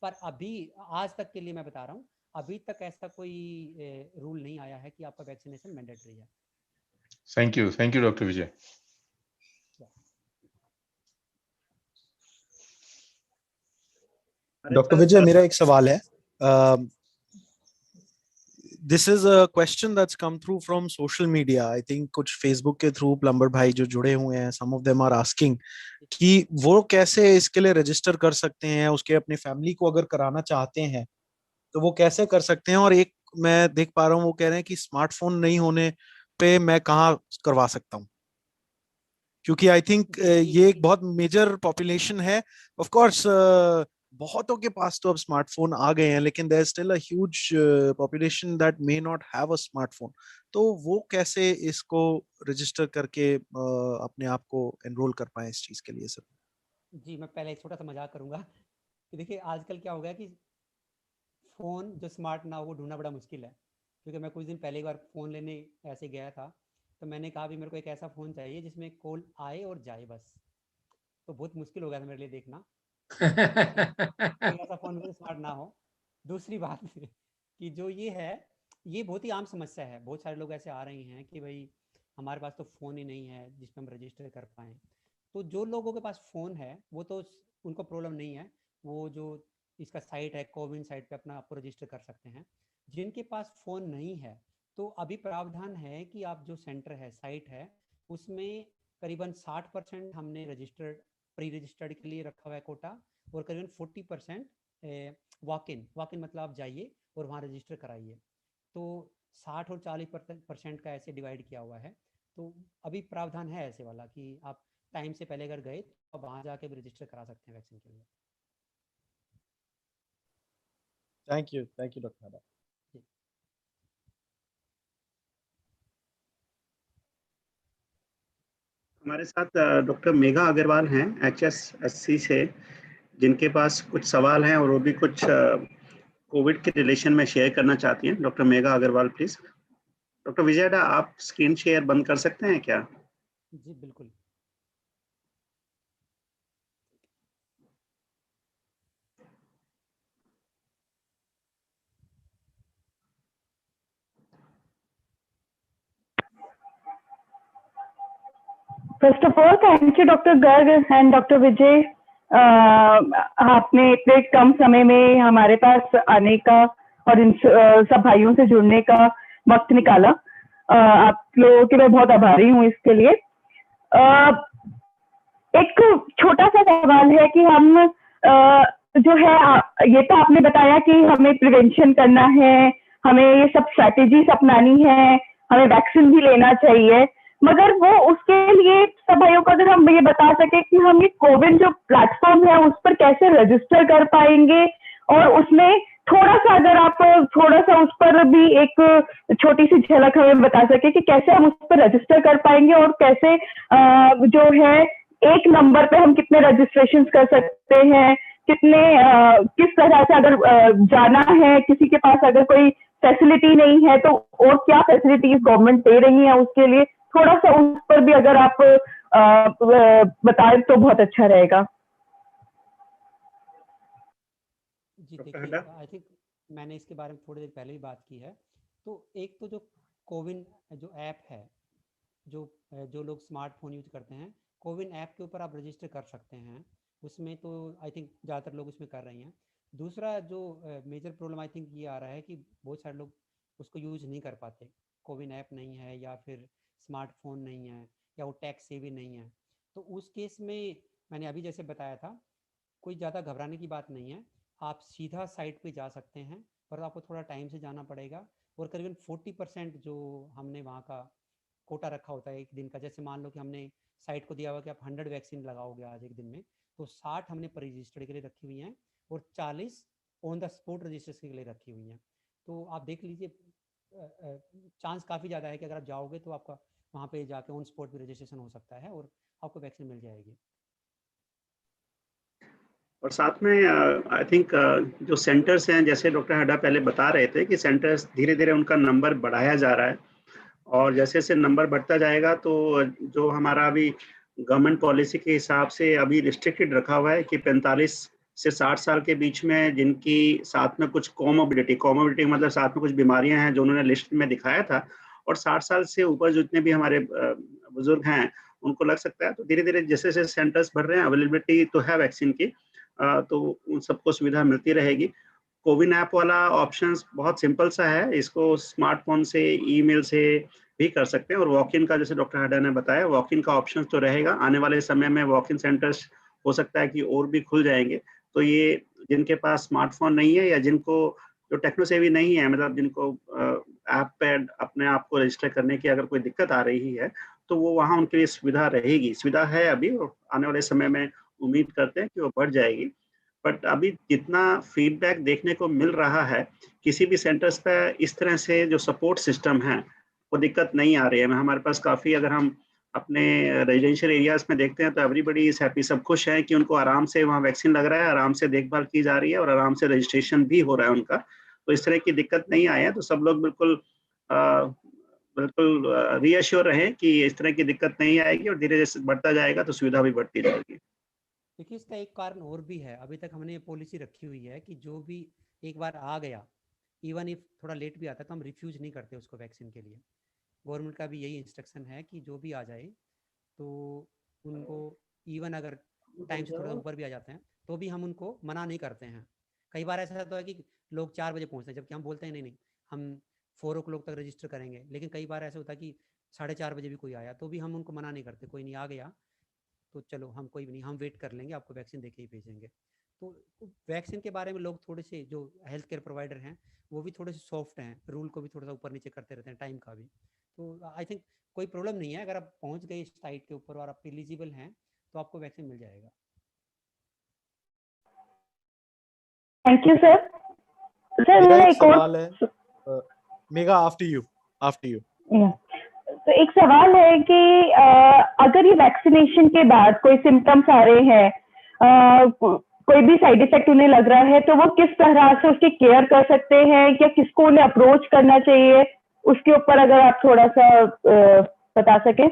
पर अभी आज तक के लिए मैं बता रहा हूँ, अभी तक ऐसा कोई रूल नहीं आया है कि आपका वैक्सीनेशन मैंडेटरी है। Thank you doctor Vijay. Doctor Vijay, मेरा एक सवाल है। This is a question that's come through from social media. I think कुछ फेसबुक के थ्रू प्लम्बर भाई जो जुड़े हुए हैं, some of them are asking कि वो कैसे इसके लिए रजिस्टर कर सकते हैं, उसके अपनी फैमिली को अगर कराना चाहते हैं तो वो कैसे कर सकते हैं। और एक मैं देख पा रहा हूँ वो कह रहे हैं कि स्मार्टफोन नहीं होने पे मैं कहाँ करवा सकता हूँ, क्योंकि आई थिंक ये एक बहुत मेजर पॉपुलेशन है। ऑफ कोर्स बहुतों के पास तो अब स्मार्टफोन आ गए हैं, लेकिन there is still a huge population that may not have a smartphone. तो वो कैसे इसको रजिस्टर करके अपने आप को एनरोल कर पाए इस चीज के लिए? सर जी, मैं पहले एक छोटा सा मजाक करूंगा कि देखिए आजकल क्या हो गया कि फोन जो स्मार्ट ना हो वो ढूंढना बड़ा मुश्किल है। क्योंकि मैं कुछ दिन पहले एक बार फोन लेने ऐसे गया था, तो मैंने कहा भी मेरे को एक ऐसा फ़ोन चाहिए जिसमें कॉल आए और जाए बस। तो बहुत मुश्किल हो गया था मेरे लिए देखना कोई ऐसा फ़ोन जो स्मार्ट ना हो। दूसरी बात कि जो ये है, ये बहुत ही आम समस्या है। बहुत सारे लोग ऐसे आ रहे हैं कि भाई हमारे पास तो फ़ोन ही नहीं है जिस पे हम रजिस्टर कर पाएँ। तो जो लोगों के पास फ़ोन है वो तो उनको प्रॉब्लम नहीं है, वो जो इसका साइट है कोविन साइट पे अपना आपको रजिस्टर कर सकते हैं। जिनके पास फ़ोन नहीं है तो अभी प्रावधान है कि आप जो सेंटर है, साइट है, उसमें करीबन 60% हमने रजिस्टर्ड प्री रजिस्टर्ड के लिए रखा हुआ है कोटा, और करीबन 40% वॉक इन मतलब आप जाइए और वहाँ रजिस्टर कराइए। तो 60 और 40% का ऐसे डिवाइड किया हुआ है। तो अभी प्रावधान है ऐसे वाला कि आप टाइम से पहले अगर गए तो वहाँ जाके भी रजिस्टर करा सकते हैं वैक्सीन के लिए। Thank you doctor. हमारे साथ डॉक्टर मेघा अग्रवाल हैं HSSC से, जिनके पास कुछ सवाल हैं और वो भी कुछ कोविड के रिलेशन में शेयर करना चाहती हैं। Doctor Megha Agarwal please. Doctor Vijay, आप स्क्रीन शेयर बंद कर सकते हैं क्या? जी बिल्कुल। First of all, thank you Dr. Garg and Dr. Vijay. आपने इतने कम समय में हमारे पास आने का और इन सब भाइयों से जुड़ने का वक्त निकाला। आप लोगों के मैं बहुत आभारी हूँ इसके लिए। एक छोटा सा सवाल है कि हम जो है ये तो आपने बताया कि हमें प्रिवेंशन करना है, हमें ये सब स्ट्रैटेजीज अपनानी है, हमें वैक्सीन भी लेना चाहिए, मगर वो उसके लिए सब भाइयों को अगर हम ये बता सके कि हम ये कोविन जो प्लेटफॉर्म है उस पर कैसे रजिस्टर कर पाएंगे और उसमें थोड़ा सा अगर आप थोड़ा सा उस पर भी एक छोटी सी झलक हमें बता सके कि कैसे हम उस पर रजिस्टर कर पाएंगे और कैसे जो है एक नंबर पे हम कितने रजिस्ट्रेशन कर सकते हैं, कितने किस तरह से अगर जाना है, किसी के पास अगर कोई फैसिलिटी नहीं है तो और क्या फैसिलिटीज गवर्नमेंट दे रही है उसके लिए, थोड़ा सा उस पर भी अगर आप बताएं तो बहुत अच्छा रहेगा। जी देखिए, आई थिंक मैंने इसके बारे में थोड़ी देर पहले ही बात की है। तो एक तो जो कोविन जो ऐप है, जो लोग स्मार्टफोन यूज करते हैं, कोविन ऐप के ऊपर आप रजिस्टर कर सकते हैं। उसमें तो आई थिंक ज़्यादातर लोग उसमें कर रही हैं। दूसरा जो मेजर प्रॉब्लम आई थिंक ये आ रहा है कि बहुत सारे लोग उसको यूज नहीं कर पाते, कोविन ऐप नहीं है या फिर स्मार्टफोन नहीं है या वो टैक्स सेवी नहीं है। तो उस केस में मैंने अभी जैसे बताया था, कोई ज़्यादा घबराने की बात नहीं है। आप सीधा साइट पे जा सकते हैं, पर आपको थोड़ा टाइम से जाना पड़ेगा। और करीबन 40% जो हमने वहाँ का कोटा रखा होता है एक दिन का, जैसे मान लो कि हमने साइट को दिया हुआ कि आप 100 वैक्सीन लगाओगे आज एक दिन में, तो 60 हमने पर रजिस्टर्ड के लिए रखी हुई हैं और 40 ऑन द स्पॉट रजिस्ट्रेशन के लिए रखी हुई हैं। तो आप देख लीजिए, चांस काफ़ी ज़्यादा है कि अगर आप जाओगे तो आपका वहाँ पे जाके ऑन स्पॉट भी रजिस्ट्रेशन हो सकता है और आपको वैक्सीन मिल जाएगी। और साथ में आई थिंक जो सेंटर्स हैं, जैसे डॉक्टर हड्डा पहले बता रहे थे कि सेंटर्स धीरे धीरे उनका नंबर बढ़ाया जा रहा है, और जैसे जैसे नंबर बढ़ता जाएगा तो जो हमारा अभी गवर्नमेंट पॉलिसी के हिसाब से अभी रिस्ट्रिक्टेड रखा हुआ है कि 45 से 60 साल के बीच में जिनकी साथ में कुछ कोमोबिडिटी मतलब साथ में कुछ बीमारियां हैं जो उन्होंने लिस्ट में दिखाया था, और 60 साल से ऊपर जितने भी हमारे बुजुर्ग हैं उनको लग सकता है। तो धीरे धीरे जैसे जैसे सेंटर्स बढ़ रहे हैं, अवेलेबिलिटी तो है वैक्सीन की, तो उन सबको सुविधा मिलती रहेगी। कोविन ऐप वाला ऑप्शंस बहुत सिंपल सा है, इसको स्मार्टफोन से, ईमेल से भी कर सकते हैं। और वॉक इन का, जैसे डॉक्टर हड्डा ने बताया, वॉक इन का ऑप्शन तो रहेगा। आने वाले समय में वॉक इन सेंटर्स हो सकता है कि और भी खुल जाएंगे। तो ये जिनके पास स्मार्टफोन नहीं है या जिनको जो टेक्नो सेवी नहीं है, मतलब जिनको ऐप पे अपने आप को रजिस्टर करने की अगर कोई दिक्कत आ रही है, तो वो वहाँ उनके लिए सुविधा रहेगी। सुविधा है अभी, और आने वाले समय में उम्मीद करते हैं कि वो बढ़ जाएगी। बट अभी जितना फीडबैक देखने को मिल रहा है, किसी भी सेंटर्स पे इस तरह से जो सपोर्ट सिस्टम है वो दिक्कत नहीं आ रही है। हमारे पास काफ़ी, अगर हम अपने रेजिडेंशियल एरियाज में देखते हैं तो एवरीबडी इज हैप्पी, सब खुश हैं कि उनको आराम से वहाँ वैक्सीन लग रहा है, आराम से देखभाल की जा रही है और आराम से रजिस्ट्रेशन भी हो रहा है उनका। तो इस तरह की दिक्कत नहीं आई है। तो सब लोग बिल्कुल बिल्कुल रीअश्योर रहें कि इस तरह की दिक्कत नहीं आएगी, और धीरे जैसे बढ़ता जाएगा तो सुविधा भी बढ़ती जाएगी। देखिए, इसका एक कारण और भी है। अभी तक हमने ये पॉलिसी रखी हुई है कि जो भी एक बार आ गया, इवन इफ थोड़ा लेट भी आता है, तो हम रिफ्यूज नहीं करते उसको वैक्सीन के लिए। गवर्नमेंट का भी यही इंस्ट्रक्शन है कि जो भी आ जाए तो उनको, इवन अगर टाइम से थोड़ा ऊपर भी आ जाते हैं तो भी हम उनको मना नहीं करते हैं। कई बार ऐसा होता है कि लोग 4 बजे पहुँचते हैं, जबकि हम बोलते हैं नहीं नहीं, हम 4 o'clock तक रजिस्टर करेंगे। लेकिन कई बार ऐसा होता है कि 4:30 बजे भी कोई आया, तो भी हम उनको मना नहीं करते, कोई नहीं आ गया तो चलो, हम कोई भी नहीं, हम वेट कर लेंगे, आपको वैक्सीन देके ही भेजेंगे। तो वैक्सीन के बारे में लोग थोड़े से, जो हेल्थ केयर प्रोवाइडर हैं, वो भी थोड़े से सॉफ्ट हैं, रूल को भी थोड़ा सा ऊपर नीचे करते रहते हैं, टाइम का भी। तो आई थिंक कोई प्रॉब्लम नहीं है। अगर आप पहुंच गए इस साइट के ऊपर और आप एलिजिबल हैं तो आपको वैक्सीन मिल जाएगा। Thank you sir. सर मेरा मेरा एक एक और सवाल है, मेगा आफ्टर यू। तो एक सवाल है कि अगर ये वैक्सीनेशन के बाद कोई सिम्टम्स आ रहे हैं, कोई भी साइड इफेक्ट उन्हें लग रहा है, तो वो किस तरह से उसकी केयर कर सकते हैं, या किसको उन्हें अप्रोच करना चाहिए, उसके ऊपर अगर आप थोड़ा सा बता सकें।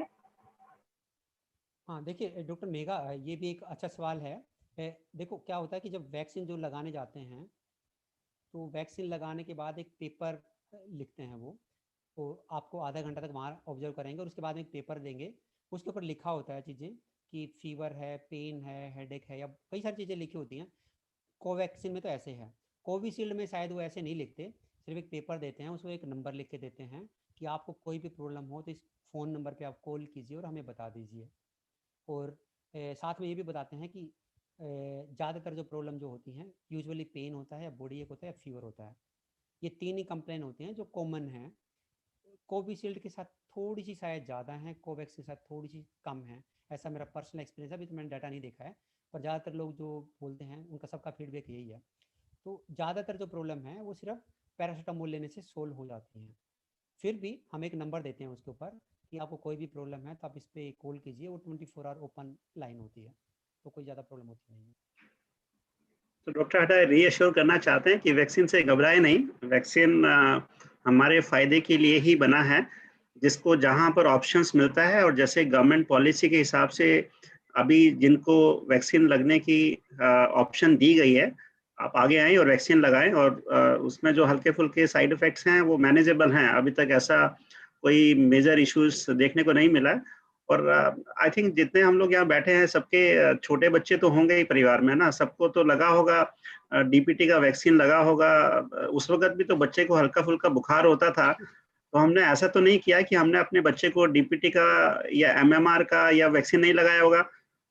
हाँ देखिए डॉक्टर मेघा, ये भी एक अच्छा सवाल है। देखो क्या होता है कि जब वैक्सीन जो लगाने जाते हैं, तो वैक्सीन लगाने के बाद एक पेपर लिखते हैं वो, तो आपको आधा घंटा तक वहाँ ऑब्जर्व करेंगे और उसके बाद में एक पेपर देंगे। उसके ऊपर लिखा होता है चीज़ें कि फीवर है, पेन है, हेडेक है, या कई सारी चीज़ें लिखी होती हैं। कोवैक्सीन में तो ऐसे है, कोविशील्ड में शायद वो ऐसे नहीं लिखते, सिर्फ एक पेपर देते हैं, उसमें एक नंबर लिख के देते हैं कि आपको कोई भी प्रॉब्लम हो तो इस फ़ोन नंबर पे आप कॉल कीजिए और हमें बता दीजिए। और साथ में ये भी बताते हैं कि ज़्यादातर जो प्रॉब्लम जो होती हैं, यूजुअली पेन होता है, या बॉडी एक होता है, या फीवर होता है। ये 3 ही कंप्लेन होती हैं जो कॉमन हैं। कोविशील्ड के साथ थोड़ी सी शायद ज़्यादा है, कोवैक्स के साथ थोड़ी सी कम है। ऐसा मेरा पर्सनल एक्सपीरियंस है, अभी तो मैंने डाटा नहीं देखा है, पर ज़्यादातर लोग जो बोलते हैं उनका सबका फीडबैक यही है। तो ज़्यादातर जो प्रॉब्लम है वो सिर्फ पैरासीटामोल लेने से सोल्व हो जाती हैं। फिर भी हम एक नंबर देते हैं उसके ऊपर कि आपको कोई भी प्रॉब्लम है तो आप इस पर कॉल कीजिए, वो 24 आवर ओपन लाइन होती है, तो कोई ज़्यादा प्रॉब्लम होती नहीं है। तो डॉक्टर हड्डा रीअश्योर करना चाहते हैं कि वैक्सीन से घबराए नहीं, वैक्सीन हमारे फायदे के लिए ही बना है, जिसको जहां पर ऑप्शंस मिलता है और जैसे गवर्नमेंट पॉलिसी के हिसाब से अभी जिनको वैक्सीन लगने की ऑप्शन दी गई है, आप आगे आएं और वैक्सीन लगाएं, और उसमें जो हल्के फुल्के साइड इफेक्ट्स हैं वो मैनेजेबल हैं। अभी तक ऐसा कोई मेजर इश्यूज देखने को नहीं मिला है। और आई थिंक जितने हम लोग यहाँ बैठे हैं सबके छोटे बच्चे तो होंगे ही परिवार में ना, सबको तो लगा होगा, डीपीटी का वैक्सीन लगा होगा। उस वक्त भी तो बच्चे को हल्का फुल्का बुखार होता था, तो हमने ऐसा तो नहीं किया कि हमने अपने बच्चे को डीपीटी का या एमएमआर का या वैक्सीन नहीं लगाया होगा।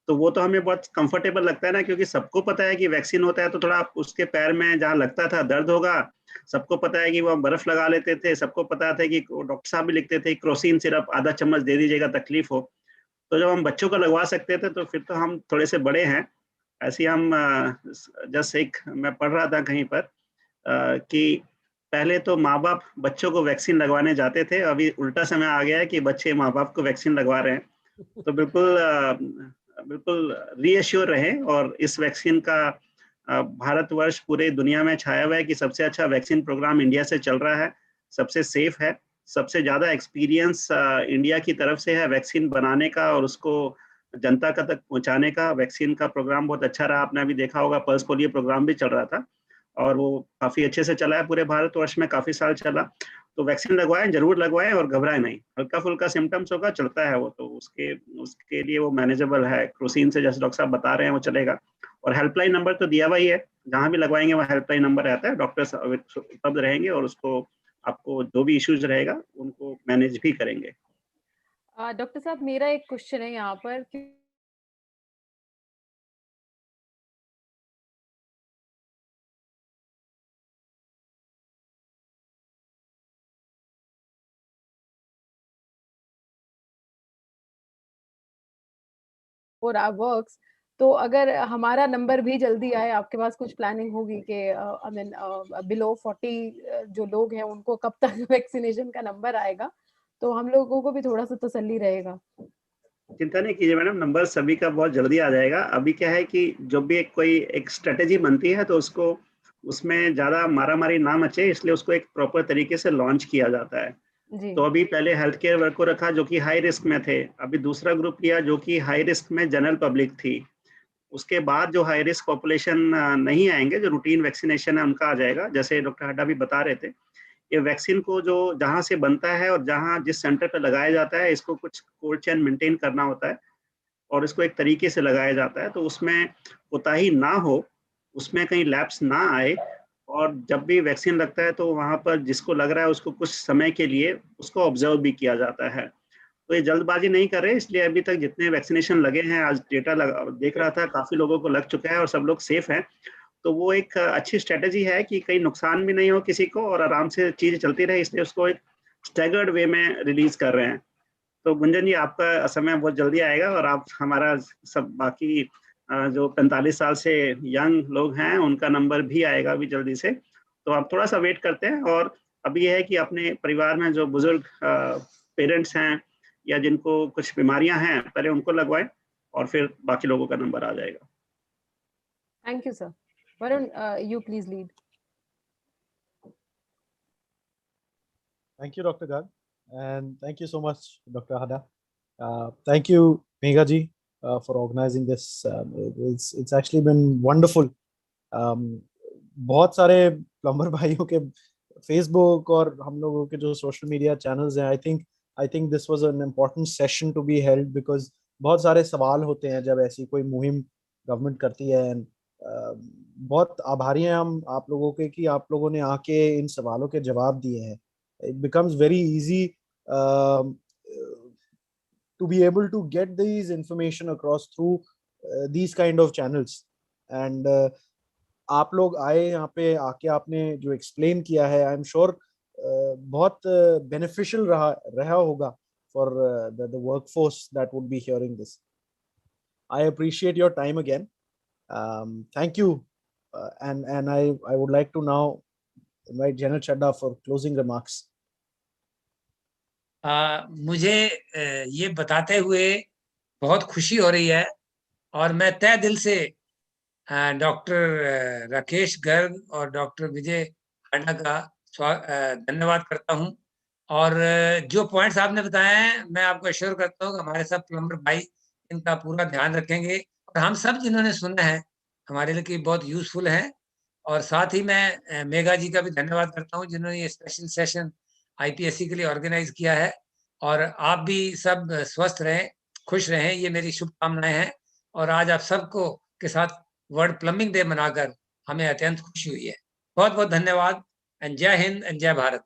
तो वो तो हमें बहुत कंफर्टेबल लगता है ना, क्योंकि सबको पता है कि वैक्सीन होता है तो थोड़ा उसके पैर में जहाँ लगता था दर्द होगा, सबको पता है कि वो बर्फ लगा लेते थे, सबको पता था कि डॉक्टर साहब भी लिखते थे क्रोसिन सिरप आधा चम्मच दे दीजिएगा तकलीफ हो। तो जब हम बच्चों को लगवा सकते थे तो फिर तो हम थोड़े से बड़े हैं। ऐसे हम जस्ट एक मैं पढ़ रहा था कहीं पर कि पहले तो माँ बाप बच्चों को वैक्सीन लगवाने जाते थे, अभी उल्टा समय आ गया है कि बच्चे माँ बाप को वैक्सीन लगवा रहे हैं। तो बिल्कुल रीअश्योर रहें, और इस वैक्सीन का भारतवर्ष पूरे दुनिया में छाया हुआ है कि सबसे अच्छा वैक्सीन प्रोग्राम इंडिया से चल रहा है, सबसे सेफ है, सबसे ज़्यादा एक्सपीरियंस इंडिया की तरफ से है वैक्सीन बनाने का और उसको जनता का तक पहुंचाने का। वैक्सीन का प्रोग्राम बहुत अच्छा रहा, आपने अभी देखा होगा पल्स पोलियो प्रोग्राम भी चल रहा था और वो काफ़ी अच्छे से चला है, पूरे भारतवर्ष में काफ़ी साल चला। तो वैक्सीन लगवाएं, जरूर लगवाएं और घबराएं नहीं। हल्का फुल्का सिम्टम्स होगा, चलता है वो, तो उसके लिए वो मैनेजेबल है। क्रोसिन से जैसे डॉक्टर साहब बता रहे हैं वो चलेगा। और हेल्पलाइन नंबर तो दिया हुआ ही है, जहाँ भी लगवाएंगे वहाँ हेल्पलाइन नंबर रहता है, डॉक्टर्स उपलब्ध रहेंगे और उसको आपको जो भी इश्यूज रहेगा उनको मैनेज भी करेंगे। डॉक्टर साहब मेरा एक क्वेश्चन है यहाँ पर कि और वर्क्स, तो अगर हमारा नंबर भी जल्दी आए, आपके पास कुछ प्लानिंग होगी कि आई मीन बिलो 40 जो लोग हैं उनको कब तक वैक्सीनेशन का नंबर आएगा, तो हम लोगों को भी थोड़ा सा तसल्ली रहेगा। चिंता नहीं कीजिए मैडम, नंबर सभी का बहुत जल्दी आ जाएगा। अभी क्या है कि जब भी कोई एक स्ट्रेटेजी बनती है तो उसको उसमें ज़्यादा मारामारी ना मचे, इसलिए उसको एक प्रॉपर तरीके से लॉन्च किया जाता है। जी। तो अभी पहले हेल्थ केयर वर्क को रखा जो कि हाई रिस्क में थे, अभी दूसरा ग्रुप लिया जो कि हाई रिस्क में जनरल पब्लिक थी। उसके बाद जो हाई रिस्क पॉपुलेशन नहीं आएंगे, जो रूटीन वैक्सीनेशन है उनका आ जाएगा। जैसे डॉक्टर हड्डा भी बता रहे थे, ये वैक्सीन को जो जहाँ से बनता है और जहाँ जिस सेंटर पर लगाया जाता है, इसको कुछ कोल्ड चेन मेंटेन करना होता है और इसको एक तरीके से लगाया जाता है, तो उसमें कोताही ना हो, उसमें कहीं लैप्स ना आए। और जब भी वैक्सीन लगता है तो वहाँ पर जिसको लग रहा है उसको कुछ समय के लिए उसको ऑब्जर्व भी किया जाता है। तो ये जल्दबाजी नहीं कर रहे, इसलिए अभी तक जितने वैक्सीनेशन लगे हैं, आज डेटा देख रहा था, काफ़ी लोगों को लग चुका है और सब लोग सेफ हैं। तो वो एक अच्छी स्ट्रेटेजी है कि कहीं नुकसान भी नहीं हो किसी को और आराम से चीज़ चलती रहे, इसलिए उसको एक स्टैगर्ड वे में रिलीज कर रहे हैं। तो गुंजन जी, आपका समय बहुत जल्दी आएगा और आप हमारा सब बाकी जो 45 साल से यंग लोग हैं उनका नंबर भी आएगा अभी जल्दी से। तो आप थोड़ा सा वेट करते हैं। और अभी यह है कि अपने परिवार में जो बुजुर्ग पेरेंट्स हैं या जिनको कुछ बीमारियां हैं, पहले उनको लगवाएं और फिर बाकी लोगों का नंबर आ जाएगा। Thank you sir. Varun, you please lead. Thank you, Dr. Garg, and thank you so much, Dr. Hada. Thank you, Megha ji, for organizing this. It's actually been wonderful. बहुत सारे प्लम्बर भाइयों के फेसबुक और हम लोगों के जो सोशल मीडिया चैनल्स हैं, I think this was an important session to be held, because बहुत सारे सवाल होते हैं जब ऐसी कोई मुहिम गवर्नमेंट करती है। एंड बहुत आभारी हैं हम आप लोगों के कि आप लोगों ने आके इन सवालों के जवाब दिए हैं। It becomes very easy to be able to get these information across through these kind of channels. And आप लोग आए यहाँ पे, आके आपने जो एक्सप्लेन किया है, आई एम श्योर बहुत बेनिफिशियल रहा होगा for the workforce that would be hearing this. I appreciate your time again. Thank you and I would like to now invite General Chadha for closing remarks. मुझे ये बताते हुए बहुत खुशी हो रही है और मैं तहे दिल से डॉक्टर राकेश गर्ग और डॉक्टर विजय हांडा का धन्यवाद करता हूं। और जो पॉइंट्स आपने बताए हैं मैं आपको एश्योर करता हूं कि हमारे सब प्लम्बर भाई इनका पूरा ध्यान रखेंगे और हम सब जिन्होंने सुना है हमारे लिए बहुत यूजफुल है। और साथ ही मैं मेघा जी का भी धन्यवाद करता हूं जिन्होंने ये स्पेशल सेशन आईपीएससी के लिए ऑर्गेनाइज किया है। और आप भी सब स्वस्थ रहें, खुश रहें, ये मेरी शुभकामनाएं हैं। और आज आप सबको के साथ वर्ल्ड प्लम्बिंग डे मनाकर हमें अत्यंत खुशी हुई है। बहुत बहुत धन्यवाद एंड जय हिंद एंड जय भारत।